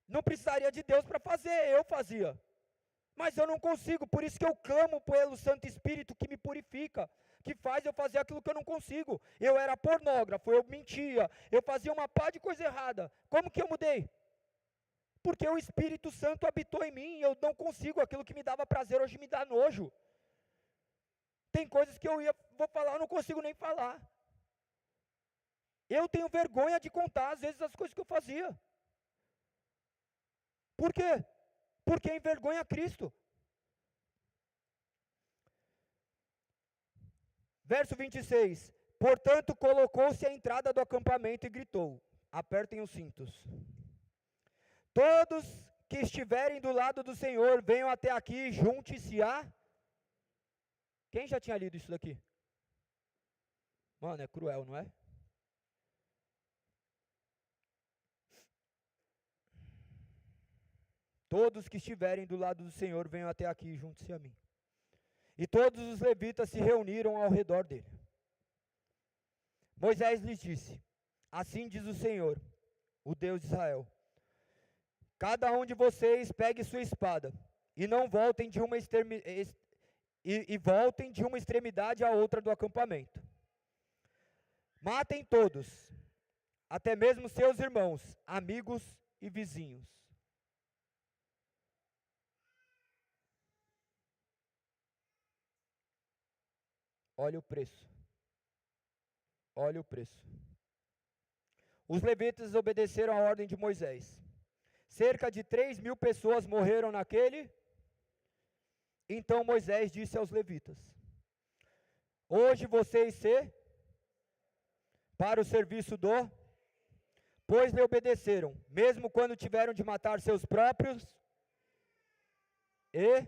não precisaria de Deus para fazer, eu fazia. Mas eu não consigo, por isso que eu clamo pelo Santo Espírito que me purifica, que faz eu fazer aquilo que eu não consigo. Eu era pornógrafo, eu mentia, eu fazia uma pá de coisa errada. Como que eu mudei? Porque o Espírito Santo habitou em mim, eu não consigo, aquilo que me dava prazer hoje me dá nojo. Tem coisas que vou falar, eu não consigo nem falar. Eu tenho vergonha de contar, às vezes, as coisas que eu fazia. Por quê? Porque envergonha Cristo. Verso 26. Portanto, colocou-se à entrada do acampamento e gritou: apertem os cintos. Todos que estiverem do lado do Senhor, venham até aqui e junte-se a... Quem já tinha lido isso daqui? Mano, é cruel, não é? Todos que estiverem do lado do Senhor, venham até aqui e junte-se a mim. E todos os levitas se reuniram ao redor dele. Moisés lhes disse: assim diz o Senhor, o Deus de Israel: cada um de vocês pegue sua espada, e não voltem de uma voltem de uma extremidade à outra do acampamento. Matem todos, até mesmo seus irmãos, amigos e vizinhos. Olha o preço. Olha o preço. Os levitas obedeceram a ordem de Moisés. Cerca de 3.000 pessoas morreram naquele. Então Moisés disse aos levitas: hoje vocês para o serviço do... pois lhe obedeceram, mesmo quando tiveram de matar seus próprios. E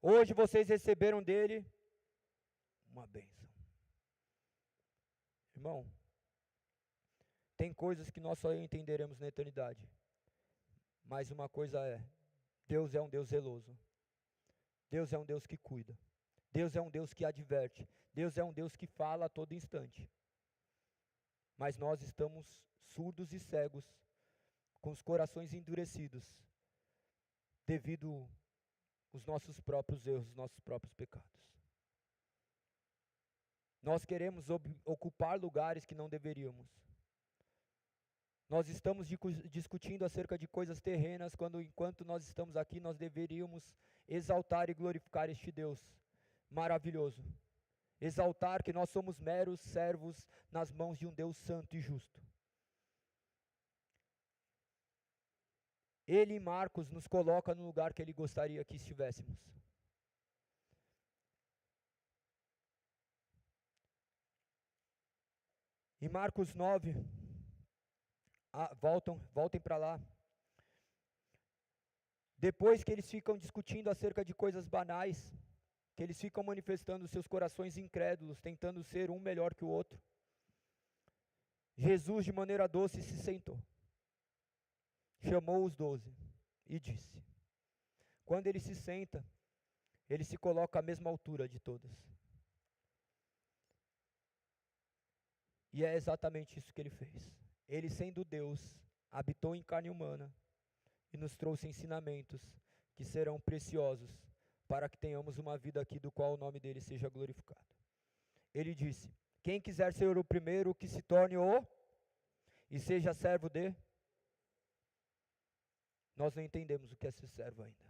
hoje vocês receberam dele uma bênção. Irmão, tem coisas que nós só entenderemos na eternidade. Mas uma coisa é, Deus é um Deus zeloso. Deus é um Deus que cuida. Deus é um Deus que adverte. Deus é um Deus que fala a todo instante. Mas nós estamos surdos e cegos, com os corações endurecidos, devido aos nossos próprios erros, os nossos próprios pecados. Nós queremos ocupar lugares que não deveríamos. Nós estamos discutindo acerca de coisas terrenas, quando enquanto nós estamos aqui, nós deveríamos exaltar e glorificar este Deus maravilhoso. Exaltar que nós somos meros servos nas mãos de um Deus santo e justo. Ele, em Marcos, nos coloca no lugar que ele gostaria que estivéssemos. Em Marcos 9, voltem para lá. Depois que eles ficam discutindo acerca de coisas banais, que eles ficam manifestando seus corações incrédulos, tentando ser um melhor que o outro, Jesus, de maneira doce, se sentou, chamou os 12 e disse: quando ele se senta, ele se coloca à mesma altura de todas. E é exatamente isso que ele fez. Ele, sendo Deus, habitou em carne humana e nos trouxe ensinamentos que serão preciosos para que tenhamos uma vida aqui do qual o nome dele seja glorificado. Ele disse: quem quiser ser o primeiro, que se torne o e seja servo de... Nós não entendemos o que é ser servo ainda.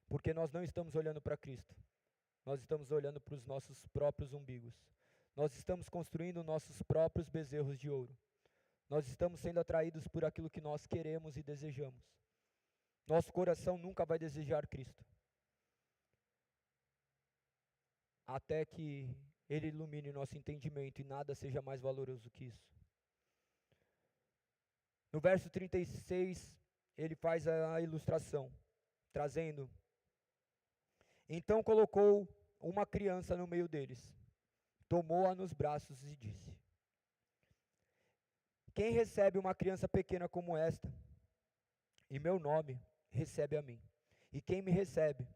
Porque nós não estamos olhando para Cristo. Nós estamos olhando para os nossos próprios umbigos. Nós estamos construindo nossos próprios bezerros de ouro. Nós estamos sendo atraídos por aquilo que nós queremos e desejamos. Nosso coração nunca vai desejar Cristo, até que Ele ilumine nosso entendimento e nada seja mais valoroso que isso. No verso 36, ele faz a ilustração, trazendo: então colocou uma criança no meio deles, tomou-a nos braços e disse: quem recebe uma criança pequena como esta, em meu nome, recebe a mim. E quem me recebe,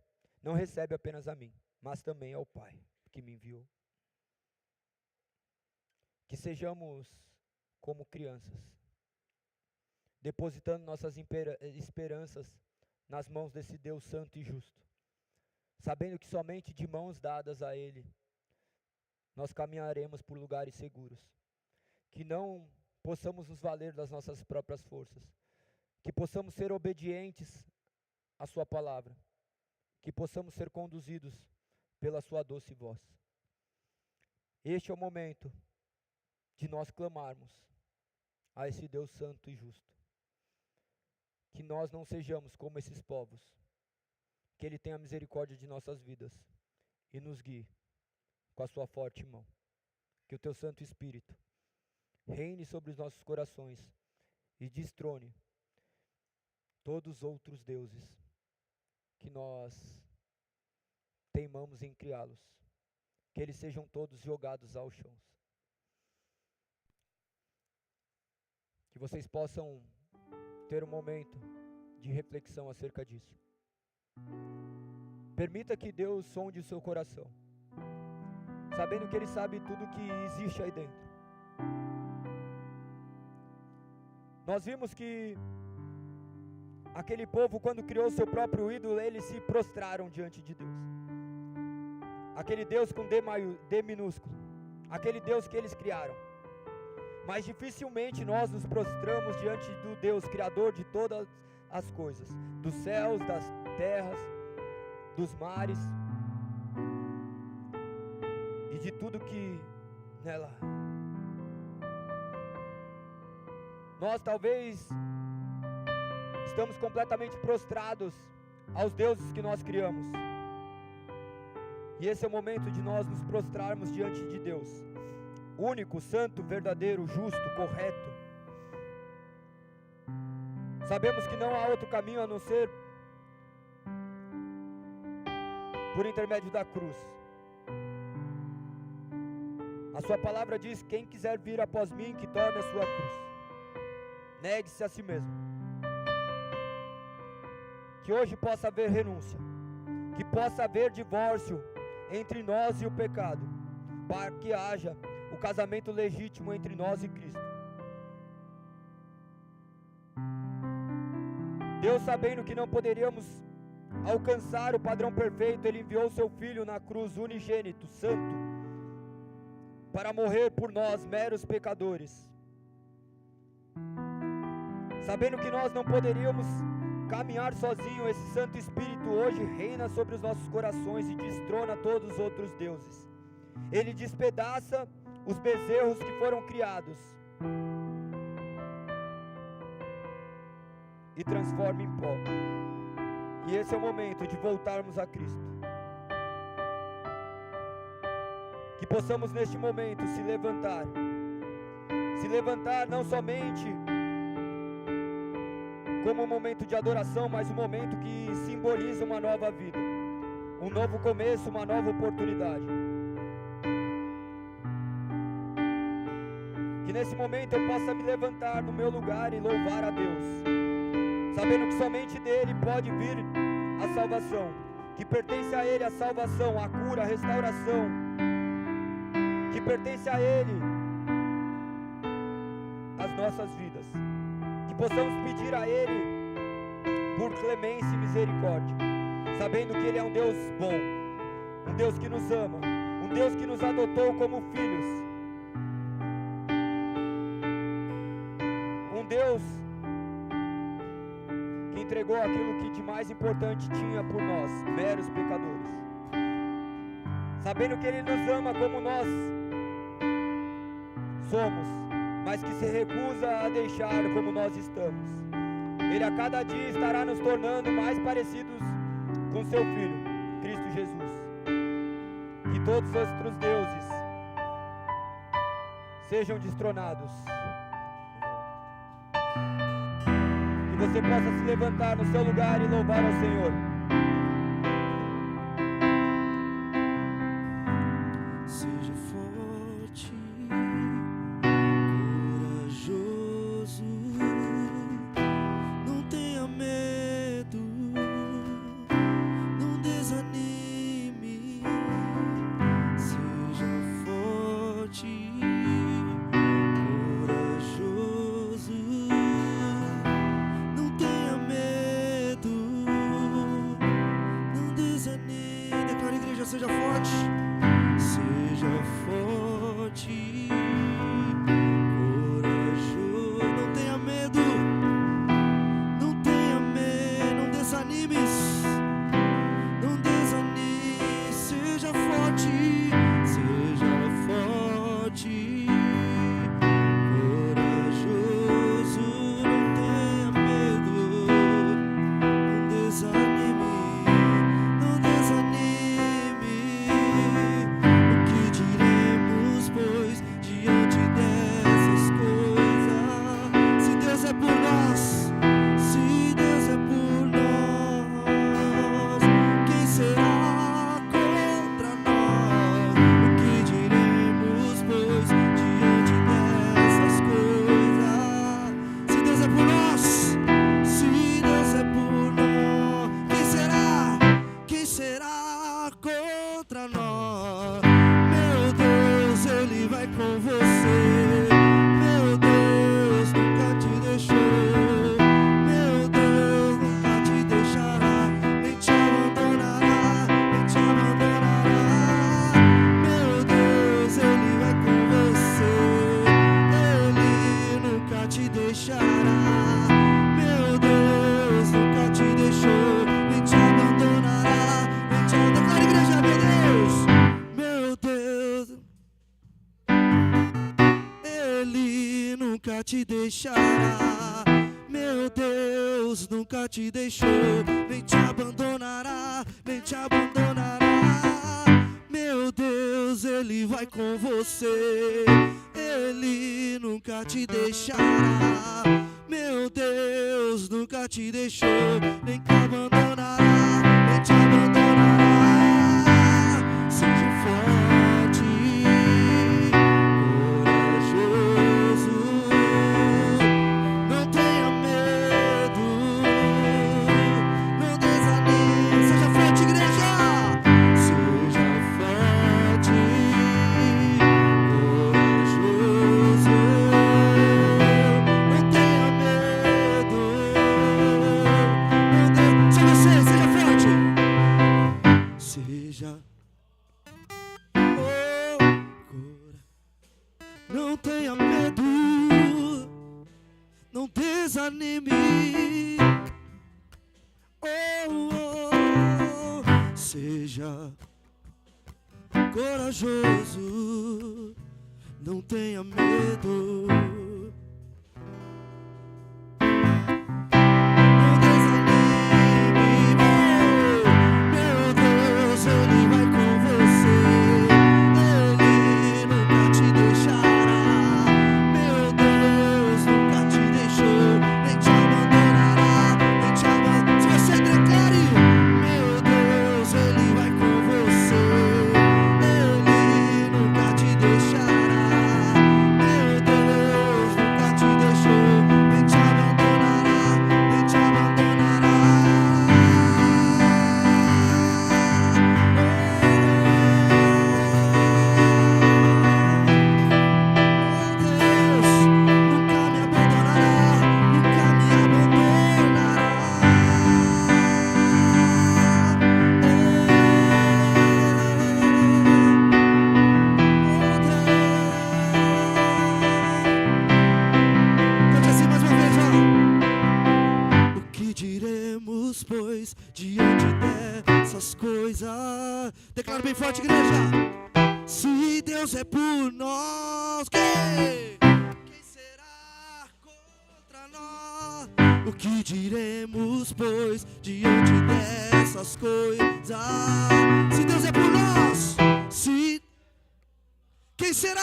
não recebe apenas a mim, mas também ao Pai que me enviou. Que sejamos como crianças, depositando nossas esperanças nas mãos desse Deus santo e justo, sabendo que somente de mãos dadas a Ele, nós caminharemos por lugares seguros. Que não possamos nos valer das nossas próprias forças, que possamos ser obedientes à sua palavra, que possamos ser conduzidos pela sua doce voz. Este é o momento de nós clamarmos a esse Deus santo e justo. Que nós não sejamos como esses povos, que Ele tenha misericórdia de nossas vidas e nos guie com a sua forte mão. Que o Teu Santo Espírito reine sobre os nossos corações e destrone todos os outros deuses que nós teimamos em criá-los. Que eles sejam todos jogados ao chão. Que vocês possam ter um momento de reflexão acerca disso. Permita que Deus sonde o seu coração, sabendo que Ele sabe tudo que existe aí dentro. Nós vimos que aquele povo, quando criou seu próprio ídolo, eles se prostraram diante de Deus. Aquele Deus com D minúsculo, aquele Deus que eles criaram. Mas dificilmente nós nos prostramos diante do Deus Criador de todas as coisas, dos céus, das terras, dos mares e de tudo que nela. Nós talvez estamos completamente prostrados aos deuses que nós criamos. E esse é o momento de nós nos prostrarmos diante de Deus, único, santo, verdadeiro, justo, correto. Sabemos que não há outro caminho a não ser por intermédio da cruz. A sua palavra diz: quem quiser vir após mim, que tome a sua cruz. Negue-se a si mesmo. Que hoje possa haver renúncia, que possa haver divórcio entre nós e o pecado, para que haja o casamento legítimo entre nós e Cristo. Deus, sabendo que não poderíamos alcançar o padrão perfeito, Ele enviou seu Filho na cruz, unigênito, santo, para morrer por nós, meros pecadores. Sabendo que nós não poderíamos caminhar sozinho, esse Santo Espírito hoje reina sobre os nossos corações e destrona todos os outros deuses. Ele despedaça os bezerros que foram criados e transforma em pó. E esse é o momento de voltarmos a Cristo. Que possamos neste momento se levantar não somente como um momento de adoração, mas um momento que simboliza uma nova vida, um novo começo, uma nova oportunidade. Que nesse momento eu possa me levantar no meu lugar e louvar a Deus, sabendo que somente dele pode vir a salvação, que pertence a Ele a salvação, a cura, a restauração, que pertence a Ele as nossas vidas. Que possamos pedir a Ele por clemência e misericórdia, sabendo que Ele é um Deus bom, um Deus que nos ama, um Deus que nos adotou como filhos, um Deus que entregou aquilo que de mais importante tinha por nós, meros pecadores, sabendo que Ele nos ama como nós somos, mas que se recusa a deixar como nós estamos. Ele a cada dia estará nos tornando mais parecidos com seu Filho, Cristo Jesus. Que todos os outros deuses sejam destronados. Que você possa se levantar no seu lugar e louvar ao Senhor. Seja forte, corajoso, não tenha medo, não desanime. Seja forte, corajoso, não tenha medo, não desanime. Declara, igreja, seja forte. Seja forte, corajoso, não tenha medo, não tenha medo, não desanimes, não desanime, seja contra nós. Meu Deus, Ele vai com você. Meu Deus, nunca te deixou. Meu Deus, nunca te deixará, nem te abandonará, nem te abandonará. Meu Deus, Ele vai com você. Ele nunca te deixará. Meu Deus, nunca te deixou, nem te abandonará, nem te abandonará. Igreja, meu Deus, Ele nunca te deixará. Meu Deus, nunca te deixou, nem te abandonará, nem te abandonará. Meu Deus, Ele vai com você. Ele nunca te deixará. Meu Deus, nunca te deixou, nem te abandonará, nem te abandonará. Seja forte, corajoso, não tenha medo, não desanime. Seja forte, igreja. Seja forte, corajoso, não tenha medo, não tenha... Só você, seja forte. Seja não tenha medo, não desanime. Seja corajoso, não tenha medo. Não desanime. Meu Deus, Ele vai com você. Ele nunca te deixará. Meu Deus, nunca te deixou, nem te abandonará, nem te abandonará. Se você declare, meu Deus, Ele vai com você. Ele nunca te deixará. Meu Deus, nunca te deixou, nem te abandonará, nem te abandonará. Deus nunca me abandonará, nunca me abandonará. Cante assim mais uma vez, ó. O que diremos, pois, diante dessas coisas? Declara bem forte, igreja. Se Deus é por nós, quem será contra nós? O que diremos, pois, diante dessas coisas? Se Deus é por nós, se quem será?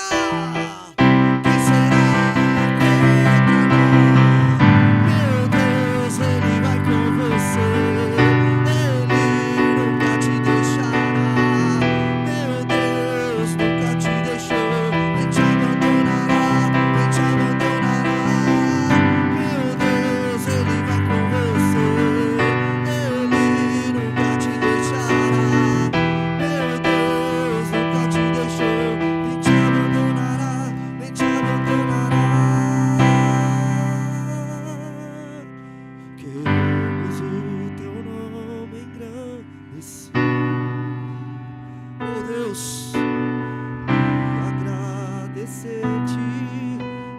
Quem será contra nós? Meu Deus, Ele vai com você. Ele nunca te deixará. Meu Deus, nunca te deixou, nem te abandonará, nem te abandonará. Meu Deus, Ele vai com você. Ele nunca te deixará. Meu Deus, nunca te deixou, nem te abandonará, nem te abandonará. Queremos o teu nome engrandecer. Oh Deus, e agradecer-te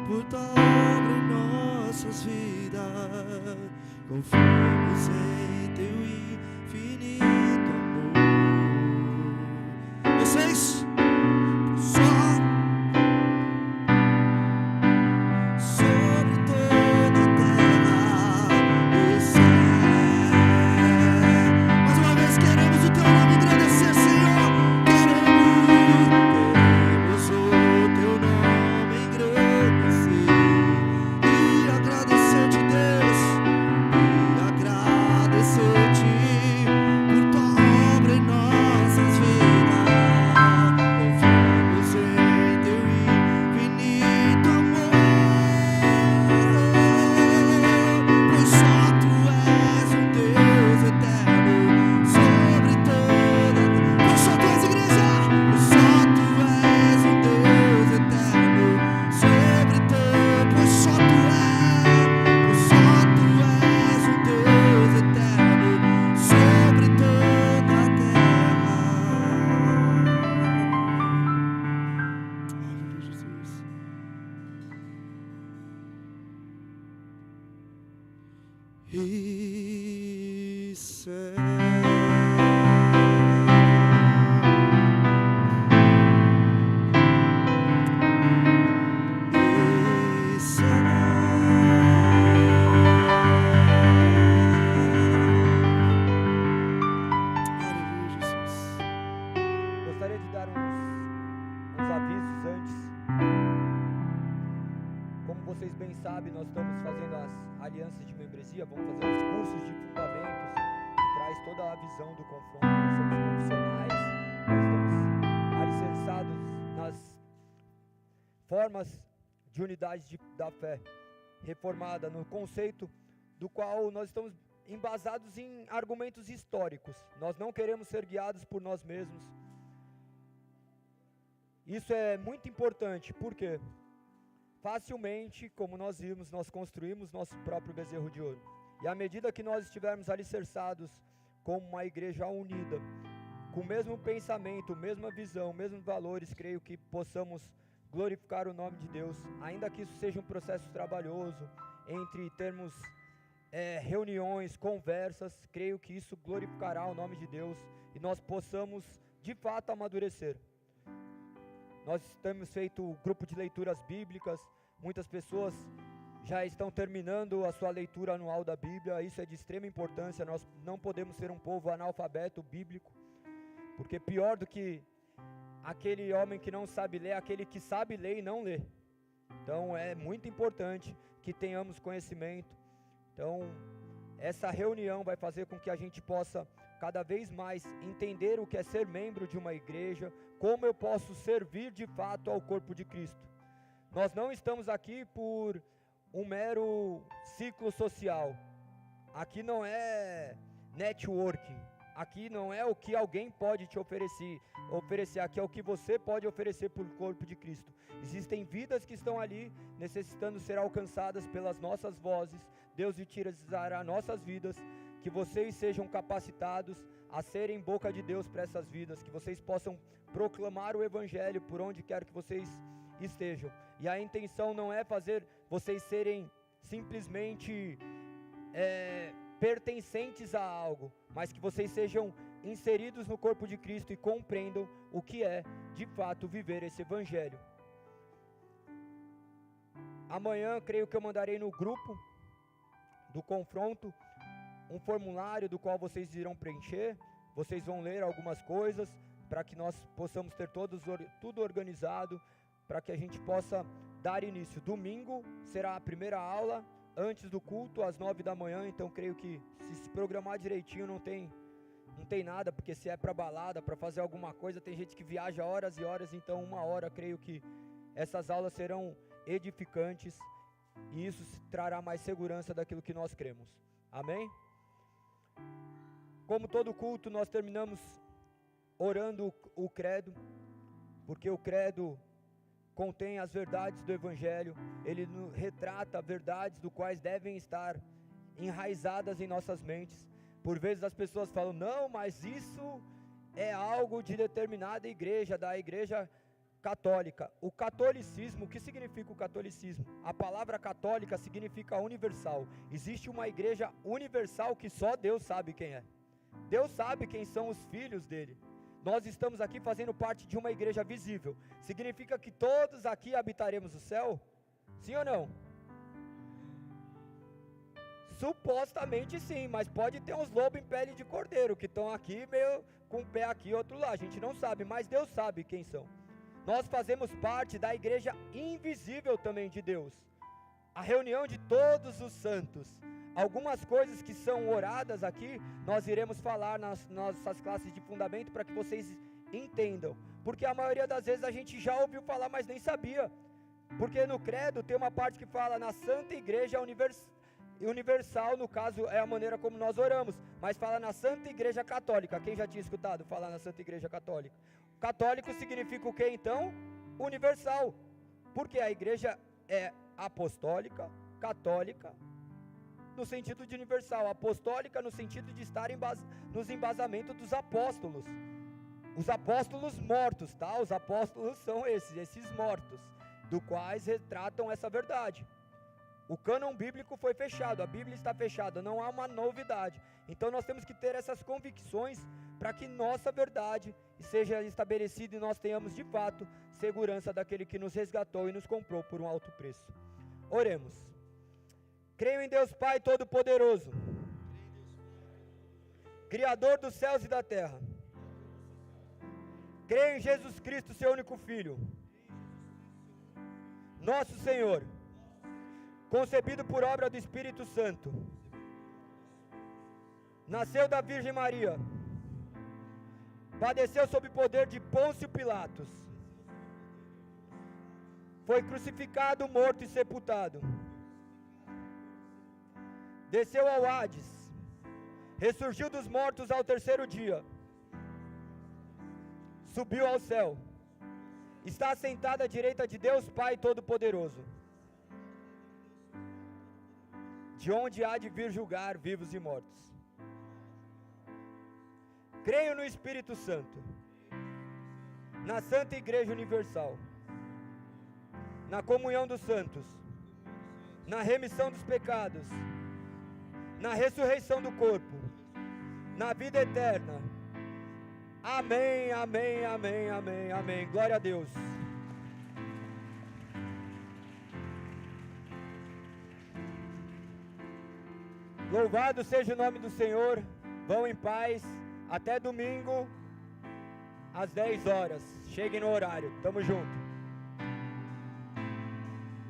por tua obra em nossas vidas. Confiamos em teu infinito amor. Vocês, sobre toda a terra e céu. Mais uma vez queremos o teu nome engrandecer, Senhor. Queremos o teu nome engrandecer e agradecer-te, Deus, e agradecer. céu. Gostaria de dar uns avisos antes. Como vocês bem sabem, nós estamos fazendo as alianças de membresia, vamos fazer os cursos de fundamentos, que traz toda a visão do confronto. Nós somos profissionais, nós estamos alicerçados nas formas de unidade da fé reformada, no conceito do qual nós estamos embasados em argumentos históricos. Nós não queremos ser guiados por nós mesmos. Isso é muito importante, porque facilmente, como nós vimos, nós construímos nosso próprio bezerro de ouro. E à medida que nós estivermos alicerçados como uma igreja unida, com o mesmo pensamento, mesma visão, mesmos valores, creio que possamos glorificar o nome de Deus, ainda que isso seja um processo trabalhoso, entre termos reuniões, conversas, creio que isso glorificará o nome de Deus e nós possamos de fato amadurecer. Nós temos feito grupo de leituras bíblicas, muitas pessoas já estão terminando a sua leitura anual da Bíblia, isso é de extrema importância. Nós não podemos ser um povo analfabeto bíblico, porque pior do que aquele homem que não sabe ler, aquele que sabe ler e não lê. Então é muito importante que tenhamos conhecimento. Então essa reunião vai fazer com que a gente possa cada vez mais entender o que é ser membro de uma igreja, como eu posso servir de fato ao corpo de Cristo. Nós não estamos aqui por um mero ciclo social, aqui não é networking, aqui não é o que alguém pode te oferecer, aqui é o que você pode oferecer para o corpo de Cristo. Existem vidas que estão ali necessitando ser alcançadas pelas nossas vozes. Deus utilizará nossas vidas, que vocês sejam capacitados a serem boca de Deus para essas vidas, que vocês possam proclamar o Evangelho por onde quer que vocês estejam. E a intenção não é fazer vocês serem simplesmente pertencentes a algo, mas que vocês sejam inseridos no corpo de Cristo e compreendam o que é de fato viver esse Evangelho. Amanhã creio que eu mandarei no grupo do confronto um formulário do qual vocês irão preencher. Vocês vão ler algumas coisas para que nós possamos ter tudo organizado, para que a gente possa dar início. Domingo será a primeira aula antes do culto, às 9 da manhã, então creio que se programar direitinho não tem nada, porque se é para balada, para fazer alguma coisa, tem gente que viaja horas e horas, então 1 hora, creio que essas aulas serão edificantes e isso trará mais segurança daquilo que nós cremos. Amém? Como todo culto, nós terminamos orando o credo, porque o credo contém as verdades do Evangelho, ele retrata verdades do quais devem estar enraizadas em nossas mentes. Por vezes as pessoas falam, não, mas isso é algo de determinada igreja, da igreja católica. O catolicismo, o que significa o catolicismo? A palavra católica significa universal. Existe uma igreja universal que só Deus sabe quem é. Deus sabe quem são os filhos dele. Nós estamos aqui fazendo parte de uma igreja visível. Significa que todos aqui habitaremos o céu? Sim ou não? Supostamente sim, mas pode ter uns lobos em pele de cordeiro que estão aqui meio com um pé aqui e outro lá. A gente não sabe, mas Deus sabe quem são. Nós fazemos parte da igreja invisível também de Deus. A reunião de todos os santos. Algumas coisas que são oradas aqui, nós iremos falar nas nossas classes de fundamento para que vocês entendam. Porque a maioria das vezes a gente já ouviu falar, mas nem sabia. Porque no credo tem uma parte que fala na Santa Igreja Universal, no caso é a maneira como nós oramos, mas fala na Santa Igreja Católica. Quem já tinha escutado falar na Santa Igreja Católica? Católico significa o que então? Universal. Porque a igreja é apostólica, católica, no sentido de universal, apostólica no sentido de estar nos embasamentos dos apóstolos. Os apóstolos mortos, tá? Os apóstolos são esses mortos, do quais retratam essa verdade. O cânon bíblico foi fechado, a Bíblia está fechada, não há uma novidade. Então nós temos que ter essas convicções para que nossa verdade seja estabelecida e nós tenhamos de fato segurança daquele que nos resgatou e nos comprou por um alto preço. Oremos. Creio em Deus Pai Todo-Poderoso, Criador dos céus e da terra. Creio em Jesus Cristo, seu único Filho, nosso Senhor, concebido por obra do Espírito Santo, nasceu da Virgem Maria, padeceu sob o poder de Pôncio Pilatos, foi crucificado, morto e sepultado, desceu ao Hades, ressurgiu dos mortos ao terceiro dia, subiu ao céu, está assentado à direita de Deus Pai Todo-Poderoso, de onde há de vir julgar vivos e mortos. Creio no Espírito Santo, na Santa Igreja Universal, na comunhão dos santos, na remissão dos pecados, na ressurreição do corpo, na vida eterna. Amém, amém, amém, amém, amém. Glória a Deus. Louvado seja o nome do Senhor. Vão em paz. Até domingo, às 10 horas. Cheguem no horário. Tamo junto.